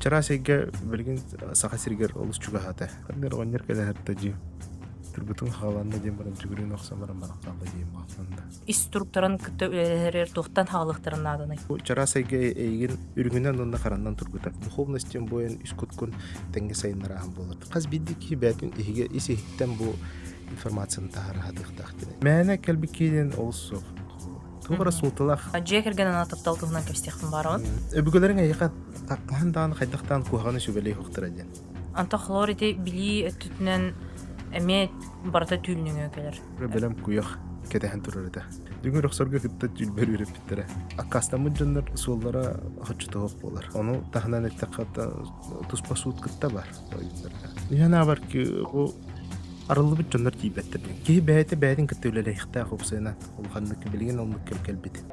чарасайга билген саха сиргер олус чугахата. Кандер оннер када хатта жи. Турбутун халанна дем баран жүгүрүн оксамаран бараккалла жейм бахтанда. Ис туруктарын кытта үлелерер тухтан хаалыктарын наданы. Бу чарасайга эйген үргүнөн онна карандан турбута. Духовностен боен искуткун тенге сайыннарахан болот. Каз биддики бәтүн иһиге исихтен бу информацияны тахарахатыктак. Мәне келбикиден олсу. Тугара султалах. Джекерген ана тапталтыгынан кепстехтин барабын. Өбүгөлөрүң айыка таккандан хайдактан кухаганы сүбелей хоктураден. Анта хлорити били түтүнен эме барата түлнүңө келер. Белем куяк кетеһен турарыда. Дүгүн рөхсөргө кытта жүлбөр үреп биттер. Аккастамын жоннор суулара хачтоок болар. Ону тахнан эттеката туспа суут кытта бар. Яна бар ки о арылы бит жоннор тийбеттер. Ки бәйте бәйдин кытта үлеле ихта хопсына. Ул ханнык билген ул келбит.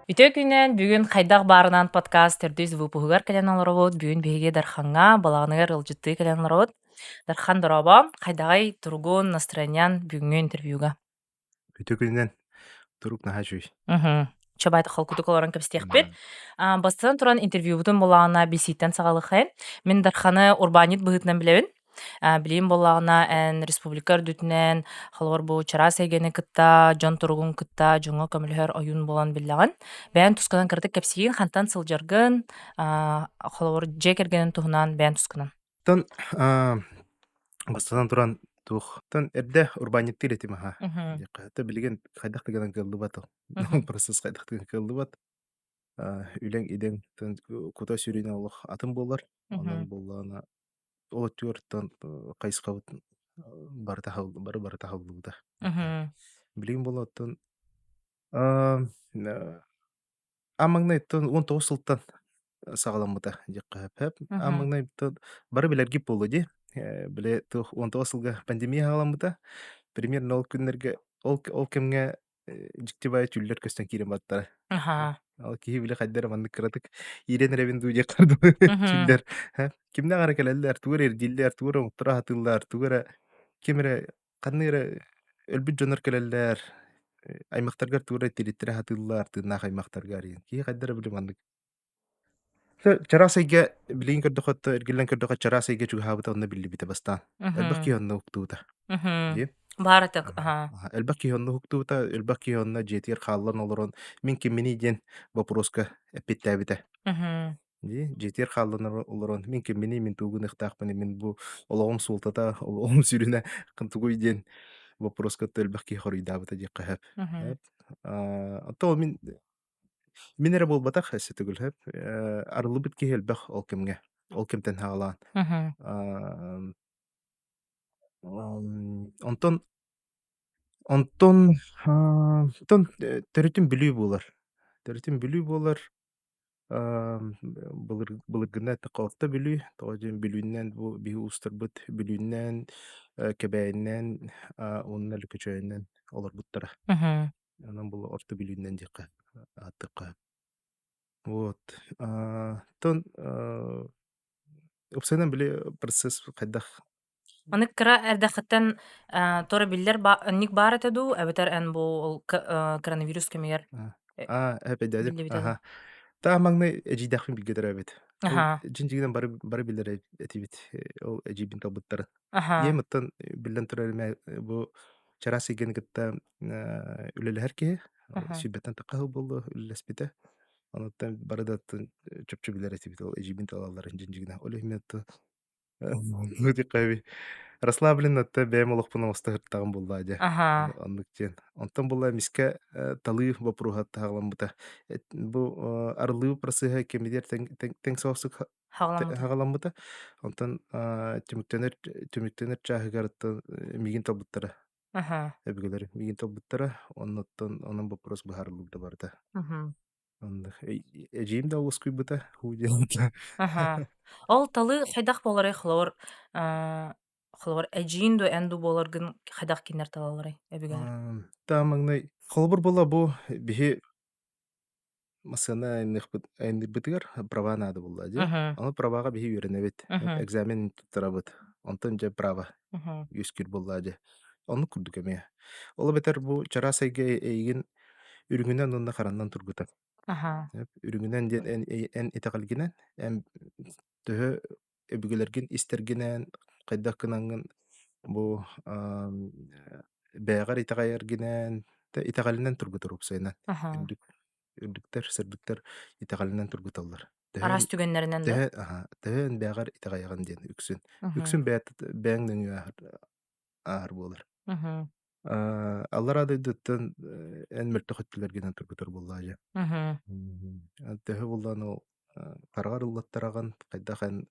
Үтө күнен бүгүн хайдак баарынан подкаст төрдүз выпугар келен аларыбыт. Бүгүн биге дарханга баланыгар ылжытты келен аларыбыт. Дархан дороба хайдагай тургун настроениян бүгүнгө интервьюга. Үтө күнен турук нахажуй. Чабайты халкутук оларын кепстехпит. Бастан туран интервьюбутун болагына биситтен сагалыхын. Мен Дарханы урбанит быгытынан билебин. Билим болагына эн республика дүтүнен халор бу чарас эгени кытта, жон тургун кытта, жоңго көмөлөр оюн болан биллаган. Бән тусканан кырдык кепсиин хантан сылжаргын, халор жекергенин тухунан бән тусканан. Тон бастан туран тух. Тон эрде урбаниттер этимаха. Та билген хайдак деген кылды бат. Процесс хайдак деген кылды бат. Үлең иден кута сүрүнө олох атын болар. Анан боллана ол түртөн кайскабыт барта халбыда. Билген болоттон амаңнай тон 19 сылтан сагаламыта жакка хеп. Амаңнай тон бары билерги болду ди. Биле 19 сылга пандемия хагаламыта. Примерно ол күннерге ол кемге жиктибай түллөр көстөн кирен баттар. Ал киһи биле хайдара маннык кыратык ирен ревен дуу жаккарды түллөр. Кимне гара келелер, тугар эрдиллер, тугар оңтура хатыллар, тугар кимере канныра өлбүт жонор келелер. Аймактарга тугар тириттер хатыллар, тына аймактарга арин. Киһи хайдара биле маннык. Чарасайга билин көрдөхөттө эргилен көрдөхөт чарасайга чугабыта онна билли бите бастан. Элбаки онна уктуута. Баратык. Элбаки онна уктуута, элбаки онна жетер халлан олорон мен кимини ден вопроска эппеттебите. Жетер халлан олорон мен кимини мен тугун ыктакпын мен буологом султата,ологом сүрүнө кынтугуй ден вопроска элбаки хорыйдабыта жакка хеп. Ото мен эре болбата хэсэ түгүл хеп. Арылы бит киһелбэх ол кемге. Ол кемтен хагалаан. Онтон төрүтүн билүү болар. Төрүтүн билүү болар. Былыргына тақорта билүү. Тоғажен билүүнен бу биһи устарбыт билүүнен кебәйнен онна лүкөчөйнен олар буттара. Анан бул орта билүүнен жакка аттыкка. Вот. Тон опсайдан биле процесс кайдах. Аны кыра эрдэхтен тора биллер ник бар этеду, эбетер эн бу коронавирус кемер. Эпидемия. Ага. Та маңны эжидахын бигедер эбет. Жинжигден бары билер этибит. Ол эжибин табыттар. Еметтен билен турарме бу чарасы ген гытта үлелер ки сүбөтөн такы болду үлеспите. Анаттан барыда чөпчө билер этибит. Ол эжибин талалар жинжигден. Ол эмет нути кайби. Расслабленатта бәймолохпун остагырттаган булла аja. Анныктен. Онтон булла миске талы вопругат тагаламбыта. Бу арлы процессы кемидер тең соосук хагаламбыта. Онтон түмүктенер чагыгарытта мигин табыттара. Эбигелер мигин табыттара. Онон вопрос бахарлыгда барда. Эжим да оскуй быта худента. Ол талы хайдах болары хлор эжин до энду боларгын хайдах кинер талалары эбигелер. Тамаңнай холбур бола бу бихи масана бытыгар права надо булла же. Аны правага бихи үйренебит. Экзамен тарабыт. Онтон же права. Юскүр булла же. Onu kurduk эмиэ. Ола бетер бу чара сайга эйигин үрүҥүнэн онна хараннан тургута. Аха. Үрүҥүнэн диэн эн итагалгинэн, эм төһө өбүгелэргин истергинэн, хайдах кынаҥҥын бу бэҕэр итаҕайаргинэн, итаҕалинэн тургутар упсайынан. Аха. Үрдүк, үрдүктэр, сырдыктар итаҕалинэн тургуталлар. Араас түгеннеринен да? Төһөн бэҕэр итаҕайаҕын диэн үксүн. Мгм. Үксүн бэҥ нөҥүө аар буолар. Мгм. Аллар адайдыттан эн мөлтөх өттүлэргинэн тургутар буллаажа. Мгм. Төһө буллан ол паргар ыллаттараган хайдах эн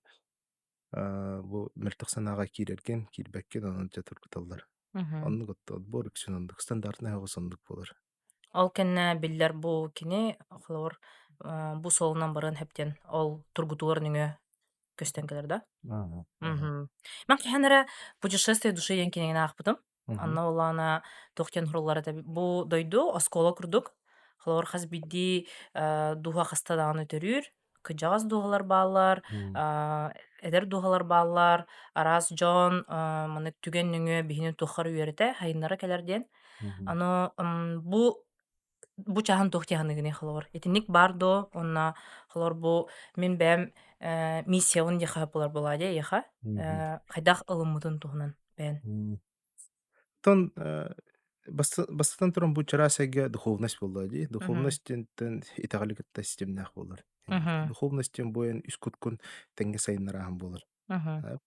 бу мөлтөх санаага киирэрген, киирбэккен ононча тургуталлар. Мгм. Оннук оттон бу үрүксүн ондук стандартный хогус ондук болар. Ол кэннэ биллэр бу кини холор бу солунан барын хептен ол тургутугар нүңө көстөн келер да? Ага, ага. Мгм. Мен кыһанара путешествие души диэн кинигин аахпытым. Мгм, Анна улаана тохтен хуруллар эте бу дойду оскола курдук. Холор хас бидди духа хастадааны төрүр. Кыджагас духалар баалар, мгм, а, эдер духалар баалар, арас жон манык түген нүңө бихини тухар үйөрөтэ хайыннара келерден. мгм, Ано бу чахан тухтяханыгыне холор. Этинник бардо, онна холор бу мен бэм миссияун яха болар буладе яха. мгм, Хайдах ылыммытын туһунан бэн. мгм. Тон бастатан туран бу чара сайга духовность болла ди. Мгм. Духовностьтен итагалыгытта системнах болар. Мгм. Духовностьтен буен үскүткүн теңге сайыннарахан болар. Мгм.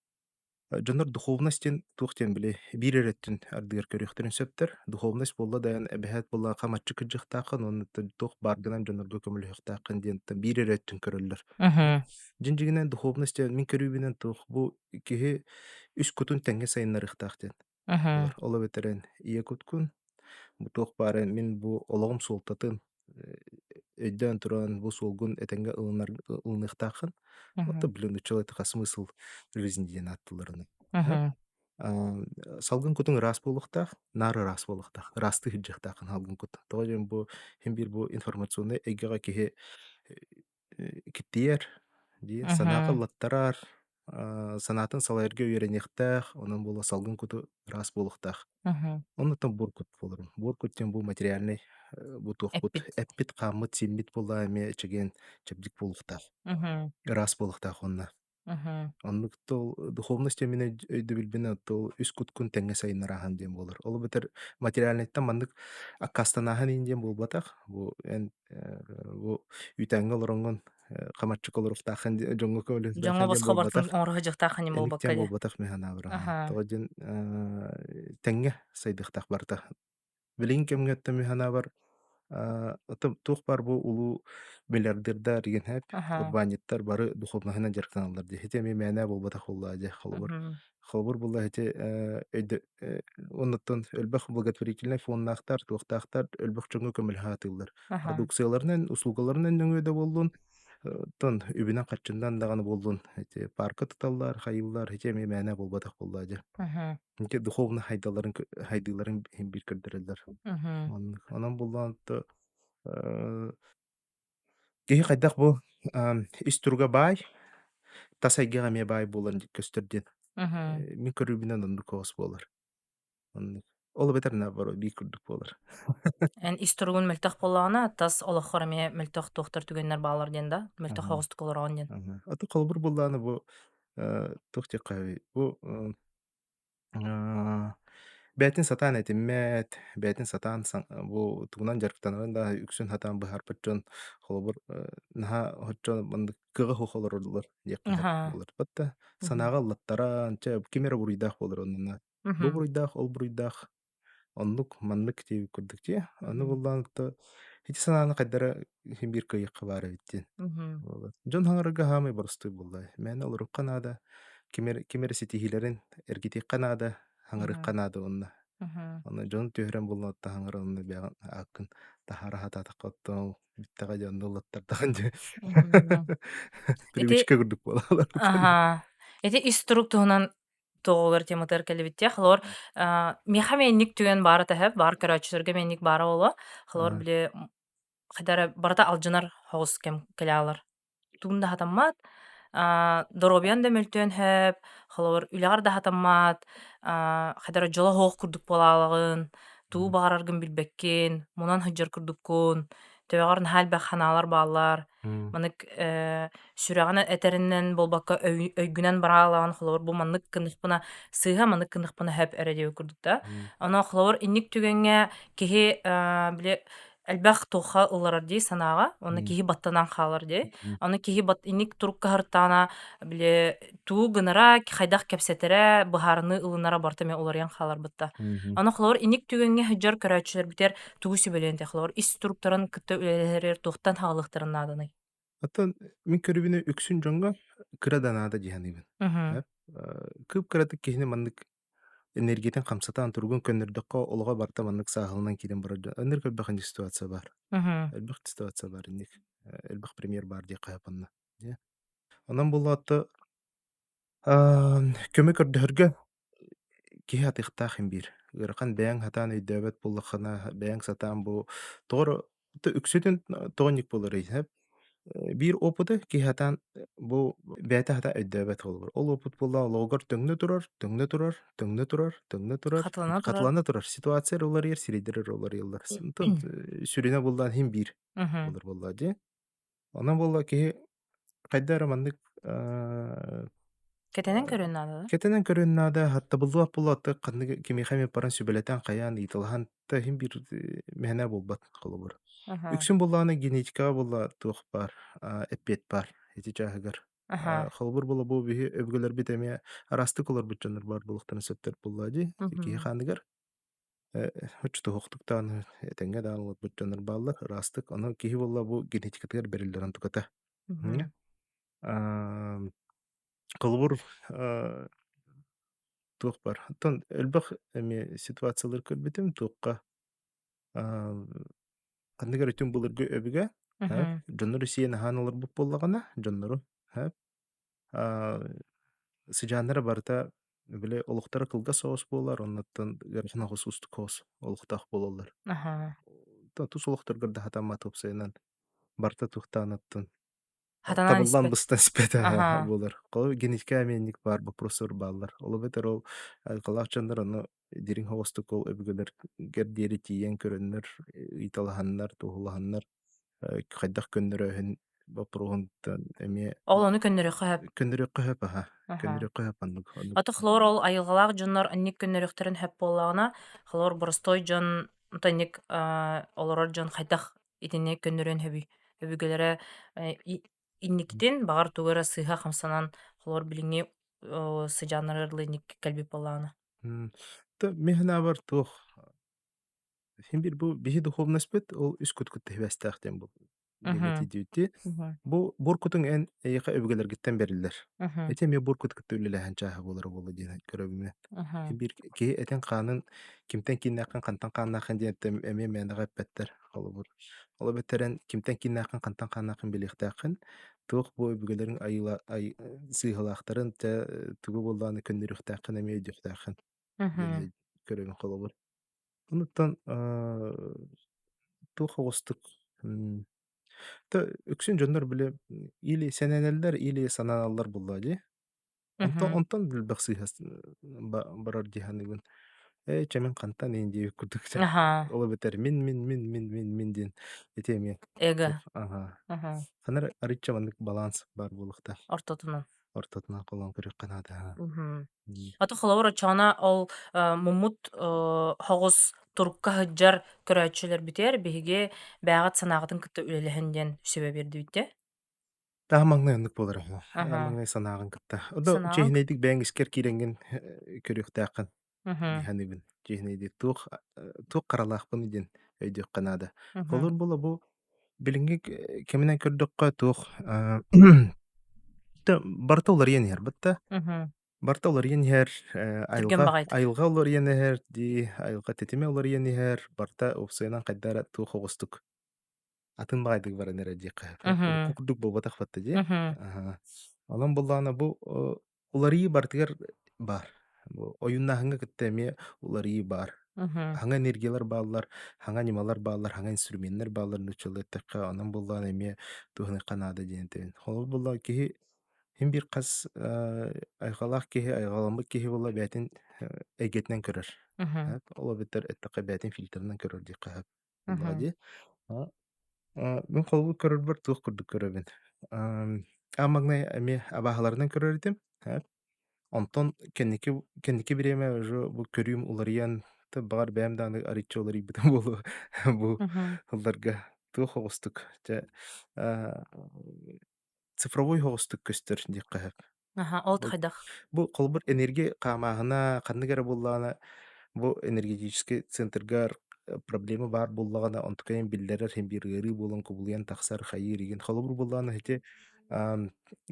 Дьонор духовностьтен туохтен биле бир эреттин ардыгар көрөхтөрүн сөптөр. Духовность болла даян эбэһэт болла камаччы кыджыктаакын, онны туох баргынан дьонорго көмөлүхтаакын диэн бир эреттин көрөллөр. Мгм. Дьинжигинен духовностьтен мин көрүүбүнен туох бу киһи үс кутун теңге сайыннарыхтаах диэн Мгм. болар. Ола бетерен ие куткун бу туох баарын мин буологум суолтатын өйдөөн туран бу суолгун этенге ылыныхтаахын. Мгм. Отто блин, училайдыха смысл жизни диэн аттыларына. Мгм. Салгын кутуң рас болуктах, нары рас болуктах, расты хыджахтахын салгын кут. Тоҕо бу хим бир бу информационный эйгэҕэ киһи киттиер дии санаага Мгм. латтарар, санаатын салайырга үйренехтах, онон була салгын куту рас болуктах. Мгм. Оннотон буркут болорун. Буркуттен бу материальный бу туохпут Эппит. эппит хааммыт симмит булла эме чеген чэбдик болуктах. Мгм. Рас болуктах онна. Мгм. Оннук духовность эмине өйдө билбине оттол үс куткун теңге сайыннарахан диэн болор. Ол бетер материальныйттан маннык аккастанаахан индиэн болбатах. Бу үтәңге олороңгон камаччык олоруктаахан жоңго Жоңо көмөлүстаахан диэн босхо бартын болбатах. оҥоро хыдьыктаахха ним Эниктен болбакка де. болбатах механа абыраһа. Аха. Тоҕо теңге сайдыхтах барта. Билин кемгетте механа бар. Туох бар бу улуу миллиардердар диген хэп Аха. урбаниттар бары духовнаһына жарктаналлар ди. Хите ми мээнэ болбата холлаа дия холобур. Мгм. Холобур булла хите өйдө оннуттан өлбөх благотворительный фонднаахтар, туохтаахтар өлбөх чоңго көмөлхаатыллар. Аха. Продукцияларынан, услугаларынан нөҥүөдө боллун. Тон үбүнэн каччындан даганы боллун. Хите парка туталлар, хайыллар, хите ми мээнэ болбатах боллаа дия. Мгм. Хите духовна хайдыларын бир көрдөрөллөр. Мгм. Онон буллан киһи хайдах бу ис турга баай, тас айгыга эмиэ баай буолан көстөрдүн. Мгм. Мин көрүүбүнэн оннук коос буолар. Оннук. Ол бетер наоборот бии курдук буолар. Эн исторгун мөлтөх боллаҕына тас олоххор эмиэ мөлтөх туохтар түгеннер баалар диэн да. Мөлтөх Ага, хоҕустук олороҕун диэн. ага. Аты холбур буллааны бу туох диэккааби. Бу бээтин сатаан этиммэт, бээтин сатаан бу тугунан жарыктанарын да үксүн хатаан быһаарпаччон холбур наһа хоччон мындык кыга хохолорулар диэкке хэп Аха. булар. Батта Мгм. санаага латтаран ча кимера буруйдаах болор оннуна. Бу Мгм. буруйдаах, ол буруйдаах оннук маннык тиэби курдук тиэ. Аны Мгм. буллааныкта ити санааны хайдара химбир кыйыкка баара биттин. Мгм. Дьон хаҥарыга хаамай барысты буллай. Мэни олорук канаада кимер ситиһилэрин эргитик канаада хаҥарык Мгм. канаада онна. Мгм. Оны дьон түһэрэн буллаатта хаҥара онна бэҕин ааккын тахара хатаатакка оттон биттаҕа дьонну латтартаҕын дьэ. Мгм. Ити Привычка курдук буолалар. ага. Ити иструк туһунан тоҕугар тематыр келебиттэ. Холор меха менник түген бара таһып, бар көрөчүлөргө менник бара ола. Холор Ага. биле хайдара барата алжынар хоҕус кем келялар. Тугунда хатаммат Доробьян да мөлтөн хөп, холор үлягар да хатаммат, хадара жола хоох курдук болаалагын, туу Мгм. багараргын билбеккин, мунан хыджар курдуккун, төбөгөр хаалбах ханаалар баалар, Мгм. манык сүрәгән этериннен болбакка өйгүнен бараалаган холор бу маннык кыныхпына сыыха маннык кыныхпына хөп эредеби курдукта. Мгм. Ана холор инник түгәнгә киһи биле элбэх туха ылларар дии санаага, оны Мгм. киһи баттанан хаалар дии. Мгм. Аны киһи инник турукка хартаана биле туу гынара хайдах кепсетере быһаарыны ылынара барта мен уларыян хаалар бытта. Мгм. Аны холор инник түгәнгә хыджар көрәчүләр битер тугу сүбеленте холор ис туруктарын кытта үлелерер тухтан хаалыктарын наданы. Оттон мин көрүбүнө үксүн жоңго кыраданаада диһаныбын. Мгм. Хэп. Кып кыратык киһини маннык энергиятен камсатаан тургун көннөрдөккө олого барта маннык сааһылынан кирен барар. Ыныр көрбөхүн ситуация бар. Мгм. Элбэх ситуация бар инник. Элбэх премьер бар дии каяпанна. Дия. Онон буллаатты көмөк көрдөһөргө киһи атыахтаах бир. Ырахан бэйэҥ хатаан өйдөөбөт буллаххына бэйэҥ сатаан бу тоҕо үксүтүн тоҕонник булар иһэп. Биир опыты киһатаан бу бэйэтэ хата өйдөөбөт болбор. Ол опыт булла олоогор төҥнө турар, төҥнө турар, төҥнө турар, төҥнө турар, Хатылана турар. катылана турар. Ситуация олар иер, сиридерер олар ыаллар. Сынтын сүрүнэ буллаан хим биир Мгм. болар булла дии. Онон булла киһи хайдара маннык Кетенен көрөн надады. кетенен көрүннаада хатта буллуап буллаатта канны кимиэхэ паран сүбэлэтэн хайаан ыйтылахан та хим бир мэһэнэ булбат холобур. Ага. Үксүн буллааны генетикага булла туох бар, эппет бар, эти чааһыгар. Ага. Холобур булла бу биһи өбгөлөр бит эми арастык олор бут бар булуктарын сөттөр булла ди. Киһи Мгм. хааныгар хочту хохтуктаан этеңге даан олор бут баллар арастык. Оны киһи булла бу генетикатыгар берилдерин туката. Мгм. Холобур туох бар. Оттон өлбөх эми ситуациялар көрбүтүм туокка кандыгар үтүн булыргы өбүгө хэп Мгм. дьоннору сиэн аһаан олор буп боллагана дьоннору хэп сыдьааннара барыта биле олохтара кылга соҕус буолар онноттон гарахына хосустук хоос олохтаах буолалар. Ага. Тус олохторгор да хатамма тупсайынан барта тухтаанаттан Хатанан табыллан испет. быстан спета Ага. булар. Кол генетика аменник бар вопросор баллар. Олобетер ол калаачандар оны дирин хостук ол өбүгөлөр гердери тиен көрөннөр италаханнар тухулаханнар хайдах көннөрөһүн вопросунтан эми Ол ону көннөрө хөп. көннөрө кыһап Ага. көннөрө кыһап аннык Аты хлор ол айылгалаах дьоннор анник көннөрөхтөрүн хөп боллагына хлор боростой дьон тонник олорор дьон хайдах итини көннөрөн хөбү хөбүгөлөрө инниктин багар тугара сыыха хамсанан хлор билиңи сыжанырырлы инник кэлбип боллагына. мехна бар туох син бир бу биһи духовность бит ол үс күткүт тэбэстээхтен бу Мгм. генетидиүти Мгм. бу буркутуң эн эйиха өбүгөлөргиттен бериллер. Мгм. Эти ме буркут үлелэхэн чааһа булар болу диэн көрөбүмэ. Мгм. Бир ки этен хаанын кимтен киннээхин кантан хааннаахын диэн эми мээнэҕэ эппэттэр холобур. Олобеттерен кимтен киннээхин кантан хааннаахын билиэхтээхин туох бу өбүгөлөрүн сыыһылаахтарын тугу буллааны көннүрүхтээхин эми өйдүхтээхин Мгм. диэн көрөбүн холобур. Онуттан туох оҕустук үксүн дьоннор биле или сэнэнэллэр или санааналлар булла дии. Мгм. Онтон билбэх сыыһас барар диэханыгын. Чэмэн хантан иин диэбик курдук Ага. Ола бетер мин диэн этиэми Эга. туох. Ага. Ханар арычча маннык баланс бар булукта. Ортотунан. Ортотунан колон кырык канаата. Мгм. Аты холовор очоона ол муммут хоҕус турукка хыджар көрөөчүлэр битер биһиги бэҕат санаҕытын кытта үлэлэһэн диэн сүбэ биэрди битте. Таа маҥнай оннук буолар. Ага. Маҥнай санаагын кытта. Одо Санаҕын. чиһинэйдик бэйэҥ искер киирэнген көрүөхтээххин Мгм. диэханыбын. Чиһинэйдик туох каралаахпын диэн өйдүөх канаада. Мгм. Холур була бу билиҥник кэминэн көрдөххө туох барта улар иэн иһэрбытта. Мгм. Барта улар иэн иһэр Түргэн баҕайытык. айылга улар иэн иһэр айылга тетиме улар иэн иһэр барта упсыйынан хайдаара туох оҕустук атын баҕайдык баран эрэ диэхэ. Мгм. Кукурдук буолбатах батта дии. Мгм. Онон буллаана бу уларыйыы бартыгар бар. Бу оюннаахыңа кытта эмиэ уларыйыы бар. Мгм. Хаҥа энергиялар бааллар, хаҥа анималар бааллар, хаҥа инструментнер бааллар нучуллуттакка онон буллаан эмиэ туһуныкка наада диэн тэбин. Холо булла киһи Hem bir kas aygalak kihi aygalamık kihi bolla bätin egetinden körөр. Мгм. Ola beter ettaka bätin filtrinden körör diye kahap. Мгм. Bulladi. Мен холбут көрөр бар туох курдук көрөбүн. Аммагнай эми абаһаларынан көрөр идим. Онтон кенники биреме уже бу көрүүм уларыян та багар бэм дааны арычы олар ибитен болу бу Мгм. ылларга туох хогустук. Цифровой хогустук көстөр дип кахап. Аха, ол Бу хайдах. бу колбур энергия камаһына канныгара буллаана бу энергетический центргар проблема бар буллагана онтукайын биллерер хем бир ыры болон кубулуян тахсар хайыр иген холобур буллагана хете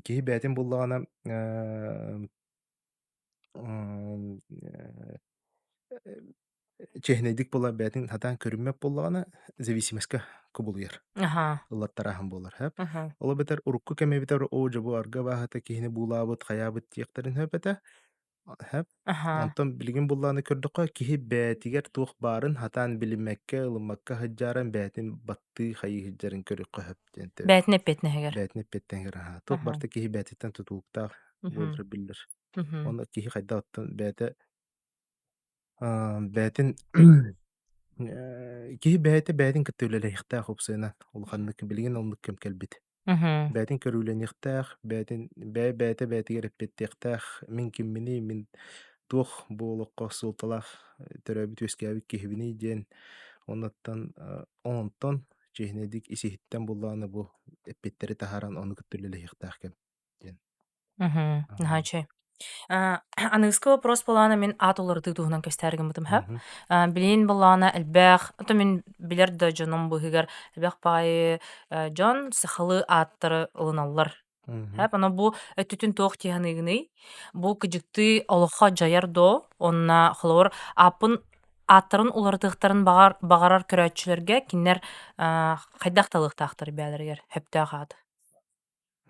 киһи бээтин буллагана чехнедик була бээтин хатаан көрүммэп буллагана зависимостька кубулуяр Аха. ыллаттарахан болар хэп. Мгм. Ола бетер урукку кемебитер о жабу арга баахата киһини буулаабыт хаябыт тиэхтерин höпэтэ хэп. Аха. Онтон билигин буллааны көрдөххө киһи бээтигэр туох баарын хатаан билиммэккэ ылыммакка хыджааран бээтин батты хайыы хыджарын көрүккө хөп диэнтэ Бәтин эппетнэһигэр. бээтин эппеттен туох Мгм. барта киһи бээтиттен тутууктаах Мгм. буолара биллэр. Мгм. Онно киһи хайда оттон бээтэ бээтин киһи бээтэ бээтин кыттыылэлэйихтээх упсыынан улаханнык билигин олнук кем келбит. Мгм. Бээтин көрүүлэнихтээх бээтин бээтэ бээтигэр эппеттиэхтээх мин киммини мин туох буолокко суулталаах төрөөбүт үөскээбит киһибини диэн оннаттан онтон чиһинэдик исиһиттэн буллааны бу эппиттери таһааран ону кыттыылэлэйихтээх кэм диэн. Мгм. Аа, Наһаачы. Аныгыска вопрос болана мен ат олорды туһунан көстәргә бутым һәп. мгм, Билин болана элбәх, ото мен билер да җоным буһигар элбәх пай җон сахалы аттыры ылыналлар. мгм, Һәп ана бу түтүн тоох тиһаныгыны бу кыжыкты олоха жаяр до онна хлор апын аттарын улардыктарын багарар көрәтчеләргә киннәр хайдах талыктактыр бәлергә һәптә хат.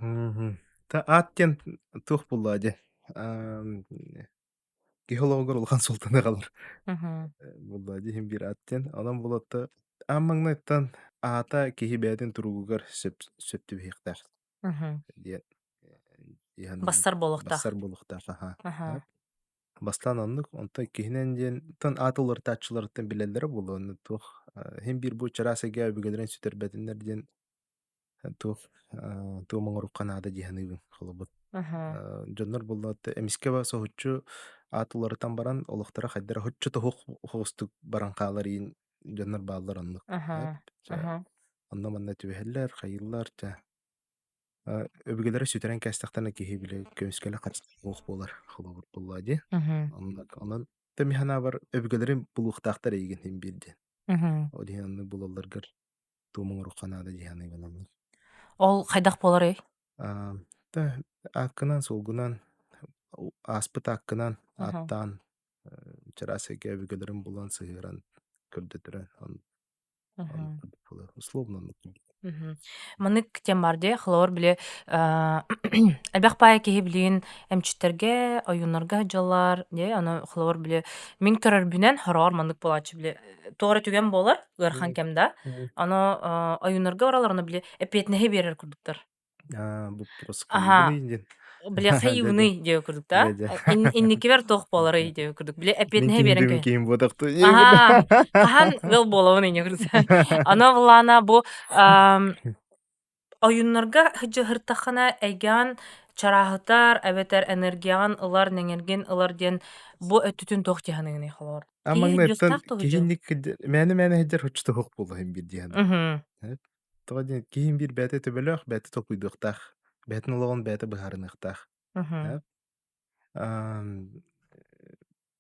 мгм. Та аттен туох буллаади. Киһилоогор улахан султаны калар. Мгм. Буллаади хим бир аттен. Онон булатта аммаңнайттан аата киһи бээтин туругугар сөптүбиһиэхтээх Мгм. диэн. Иһан Бассар болохтах. бассар булуктаах Аха. бастан оннук онто киһинэн диэн тон аатылар таачыларыттан билэллэре булуонну туох хим бир бу чараасыга үбүгэлэрин сүтэрбэтиннер диэн туох туомоҥорукка наада диэханыбын холобут Аха. дьоннор буллаатта эмискеба соһуччу аатыларытан баран олохтара хайдара хоччу туһук хоостук баран хаалар иин дьоннор бааллар оннук Ага, ага, онно манна түбэһэллэр хайыллар өбүгелери сүтэрэн кэстахтана киһи биле көмүскеле хач буолар холобут буллаади мгм, онон темиһана бар өбүгелерин булуухтаахтар эйигин хим биирди мгм. одиһанны булалларгар туумуңуруханаада диһаныбын Ол хайдах болар эй? Аа, та аккынан сулгунан аспыт аккынан Ага, аттаан чараасыга өбүгелерин булан сыһыаран көрдөтөрөн ага, условно мгм. Манык тем барде хлор биле элбэх пая киһи билигин эмчиттерге, оюннарга жаллар, де, аны хлор биле мин көрөр бүнен хороор манык болачы биле тоора түген болар, гырхан кемда. Аны оюннарга баралар, аны биле эпиетнеһи берер курдуктар. бу просто Ага, кайыбыны инден биле хайыуны деп курдук да. дядя Инникибер тох болар деп курдук. Биле мен эпиетнеһи берен кимдигин кö. кийин бодокту Ага, хахан гыл болабын ине курдук. Ана булана бу оюннарга хыджы хыртахана эйган чараһытар, эбетер энергиян ылар, неңерген ылар диэн бу өттүтүн тох тиһаныгыны халар. Киһи аммаңнаттан жустах то хыджы. киһинник мәне хеджер хочта хук болду хем бир дианы Мгм. тоҕо киһин бир бээтэ төбөлөөх бээтэ токуйдуохтаах бээтин олоҕун бээтэ быһаарыныахтаах Мгм.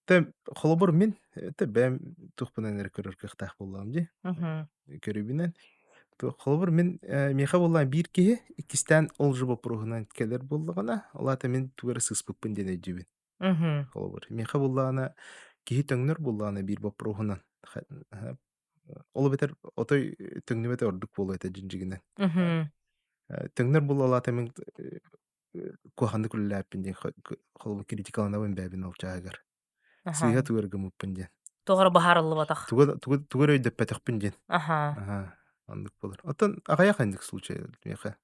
Тэ холобур мин бэм тухпунан эрэ көрөргөхтаах буллаам дии Мгм. көрүбүнэн холобур мин миэхэ буллаан биир киһи иккистэн олжу боппуруһунан келер буллаҕына олаата мин тугары сыспыппын диэн эдьибин Мгм. холобур миэхэ буллаана киһи төҥнөр буллаана биир боппуруһунан ол бетер отой төҥнүбэтэ ордук буолуо этэ дьиндьигинэн Мгм. төҥнөр булла олаата мин куоханны күллээппин диэн холобур критикаланабын бээбин олчаагар сыыһа Аха. тугаргымыппын диэн Тоғыр бахарылы батах. тугар өйдөппөтөхпүн диэн Аха. ага андык болар оттон аҕайах андык случай миэхэ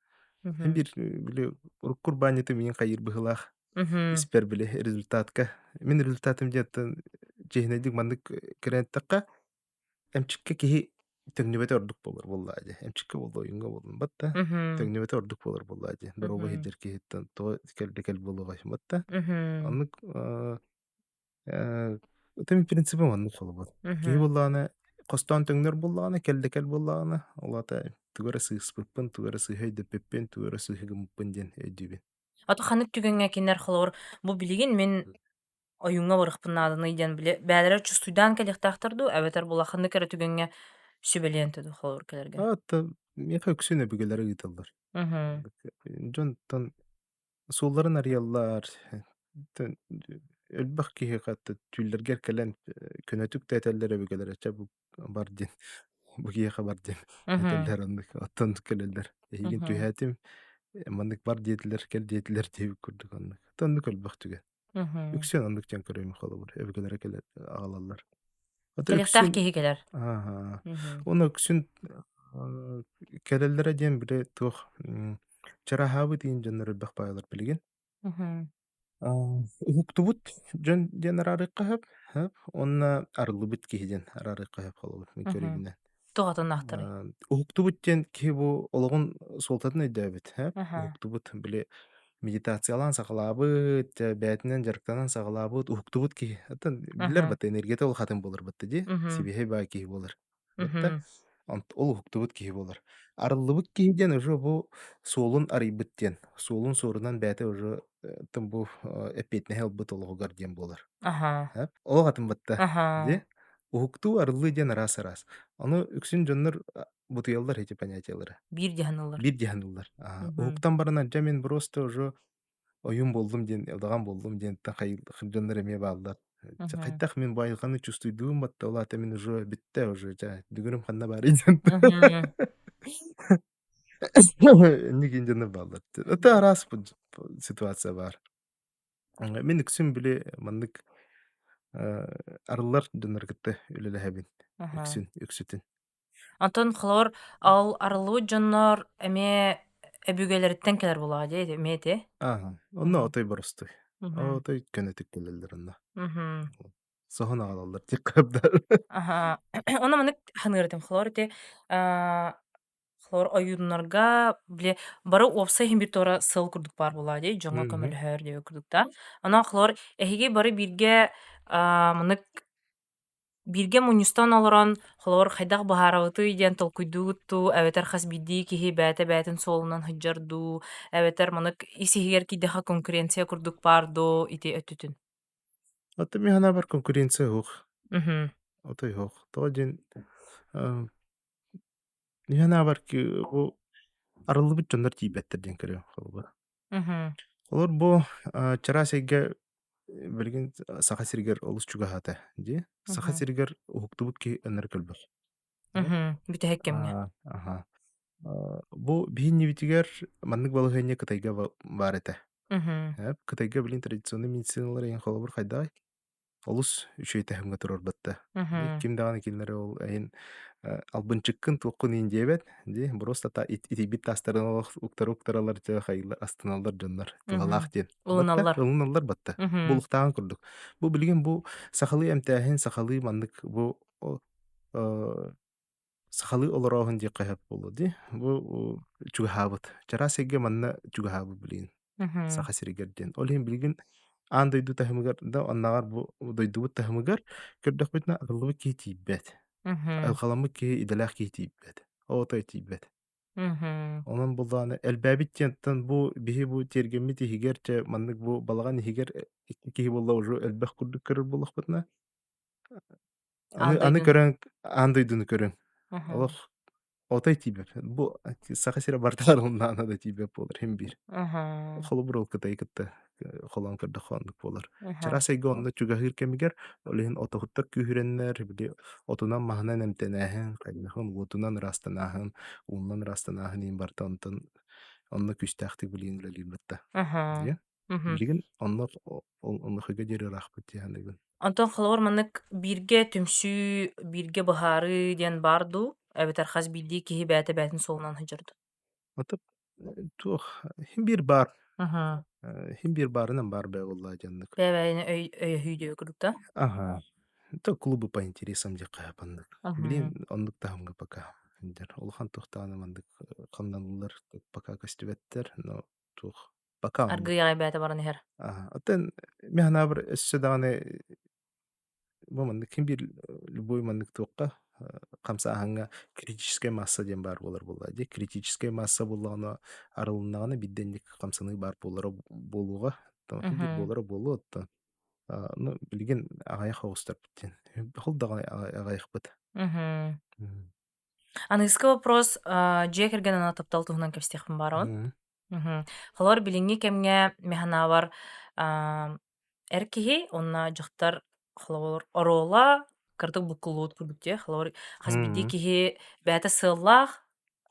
Hem Мгм. bir bile uruk bannyty min hayır bıhılах Мгм. isper bile rezultatka. Min rezultatım jatan jehnedik mandık kirenttakka emçikke kihi tögnübete orduk bolur bullaje. Emçikke boldu oyunga bolun batta. Мгм. Tögnübete orduk bolur bullaje. Doroba Мгм. hiller kihitten to kel bolu batta. Мгм. Anlık ötemi prinsibi manlık olubur. Kihi Мгм. bullana kostan töngner bullana kelde kel bullana olata tugara sığıspıppın tugara sığhay depeppen tugara sığhygımıppın den ödübün. Ото ханык түгенге кинер холор бу билигин мен оюңа барыхпын адыны иден биле бәлерер чувствуйдан келехтахтырду әбетер була ханык эре түгенге сүбелиентеду холор келерге. Hatta miha öksüne bügelere gıtallar. Мгм. Jon tan suulların arıyallar. Tan ölbах kihi hatta tüylерге kelen könötük tetellere bügelere çabuk bardin. Bu kihi bardin. Мгм. Eteller andık. Attan kelerler. Higin Мгм. tüyhatim mandık bar diyetler kel diyetler diye kurduk andık. Tandık ölbах tüge. Мгм. Öksün andık can köreyim kalabur. Evgelere keler ağalarlar. Hatta Келехтах öksün киһи келер. aha. Мгм. Onu öksün kelellere diyen bile tuh çarahabı diyen canlar ölbах bağlar bilgin. Мгм. Uhuktubut jon diyen ararıqqa hep. Onna arılıbıt kihiden ararıqqa hep kalabur. Min Мгм. körübüne. Тугатыннахтары. Уhuktubut diyen ki bu olağın soltatın ödebit. Hep. Аха. Uhuktubut bile meditatsiyalan saqalabıt, bätinden jaryktanan saqalabıt, uhuktubut ki. Atan biller Аха. batta energete ol hatın bolur batta di. Мгм. Sibihe ba ki bolur. Batta Мгм. ol uhuktubut ki bolur. Arılıbıt ki den уже bu solun arıybıt den. Solun sorunan bäte уже tım bu epetne helbıt oluğugar den bolur. Аха. Hep. Ol hatın batta. Di. Аха. Uhuktu arılı den aras. Onu üksün jonlar butuyallar hece понятиялары. Бир диһанылар. Bir dihanlılar. Мгм. Uhuktan barana men просто уже oyun buldum diyen, yaldagan buldum diyen ta хылдьаннар эме бааллар. Мгм. Кайтах мен байылганы чувствуйдуум батта улаата мен уже битте уже дүгүрүм ханна бар иден. Мгм. Энни кинжене баалар. Өтө арас бу ситуация бар. Мен үксүм биле мандык арылар дөнөр кытты үлелехебин. Аха. Үксүтүн. Онтон холор ал арылуу дьоннор эме эбүгелериттен келер була ди эме ти. Онно отой боростой. Мгм. Отой көнөтүк келелер онно. Мгм. Соһон агалалар тик кабдар. Аха. Оны манык ханыырытым холор ти. Аа, холор оюннарга биле бары опса хим бир тора сыл курдук бар була ди. Жоңго Мгм. көмөлөһөр деп курдукта. Ана холор эһиги бары бирге манык бирге муньюстан олорон холор хайдах баһаарабыты диэн толкуйдуутту эбетер хас биддии киһи бээтэ соолунан хыджардуу эбетер манык исиһигэр кидэха конкуренция курдук баардо ити өттүтүн. Ата механа бар конкуренция хух. Мгм. Отой хух. Тоодин механа бар ки бу арылыбыт дьоннор тиийбэттер көрө холбо. Мгм. Олор бу чара сеге билген саха сиргер олус чугахата ди. Саха Мгм. сиргер ухуктубут ки өнөр көлбөк. Мгм. Бүтэһэккэмҥэ. Аха. Бу биһиннибитигер маннык балыхайне кытайга бар эте. Мгм. Кытайга билин традиционный медициналар ен холобур хайдай. Олус үчөйтэһимгэ турарбатта. Мгм. Ким даганы киллери ол айын албынчыккын туоккун иин диэбет ди просто та итибит тастарыналар уктаралар жа хайылар астыналар дьоннор тугалаах Мгм. диэн батта Улыналлар. ылыналлар батта Мгм. булуктааган курдук бу билген бу сахалыы эмтээхин сахалыы маннык бу сахалыы олороохун дии кайап болу ди бу чугаһаабыт чарасеге манна чугаһаабы билигин Мгм. саха сиригерден ол иһин билигин аан дойду таһымыгар да оннаагар бу дойдубут таһымыгар көрдөхпүтүнэ агыллыбыт киһи тиийбэт Мгм. алхаламмык киһи иделээх киһи тиийбэт оото тиийбэт Мгм. онон булдааны элбээбит диэнтэн бу биһи бу тиэргэммит иһигэр че маннык бу балаган иһигэр икки киһи булла уже элбэх курдук көрөр буоллахпытына аны Аандойдун. көрөн аан дойдуну көрөн Мгм. олох отой тиийбэт бу саха сире бартаар оннаана да тиийбэт буолар хим бир Мгм. холобур кытай кытта холон кырдах хондук болар. Мгм. Чарасайга онно чугаһыыр кемигер олиһин отохуттар күүһүрэннэр били отунан маһынан эмтэнээһин хайнаһын уутунан ырастанааһын уунан ырастанааһын иин барта онтон онно күстээхтик билигин үлэлиирбэтта. Мгм. Дия Мгм. билигин онно ол оннохуга диэри ыраахпыт тиэханныгын. Онтон холоор маннык биирге түмсүү биирге быһаары диэн баарду эбетер хас билдии киһи бээтэ бээтин солунан хыдьырды. Туох хим бир бар. Мгм. Хим бир барынан бар бай булла жаннык. Бэбэйини өйөһүйдүү курдук. Ага. То клубы по интересам дьэ каяпаннык. Билин, Мгм. оннук таһымга пока. Дьэр улахан тухтааны мандык ханнанылар пока көстүбэттер, но тух пока оннук. Аргыйаҕай бээтэ баран иһэр. Ага. Оттен механабыр өссө даҕаны бу мандык ким бир любой мандык туокка хамсааһыңа критическая масса диэн бар болар булла ди. Критическая масса буллаҕына арылыннаҕына бидденник хамсаны бар болара болууга. Ким бир Мгм. болара болу отто. Ну, билигин аҕайах оҕустар биттен. Хол даҕаны аҕайахпыт. Мгм. Мгм. Аныыска вопрос, дьиэ кэргэн ана таптал туһунан кэпстиэхпин баарабын. Мгм. Мгм. Холор билиңҥи кэмҥэ мэһанаабар эр киһи онна дьахтар холоор ороола кырдык буккулуут курдук холоор хас биддии Мгм. киһи бээтэ сыаллаах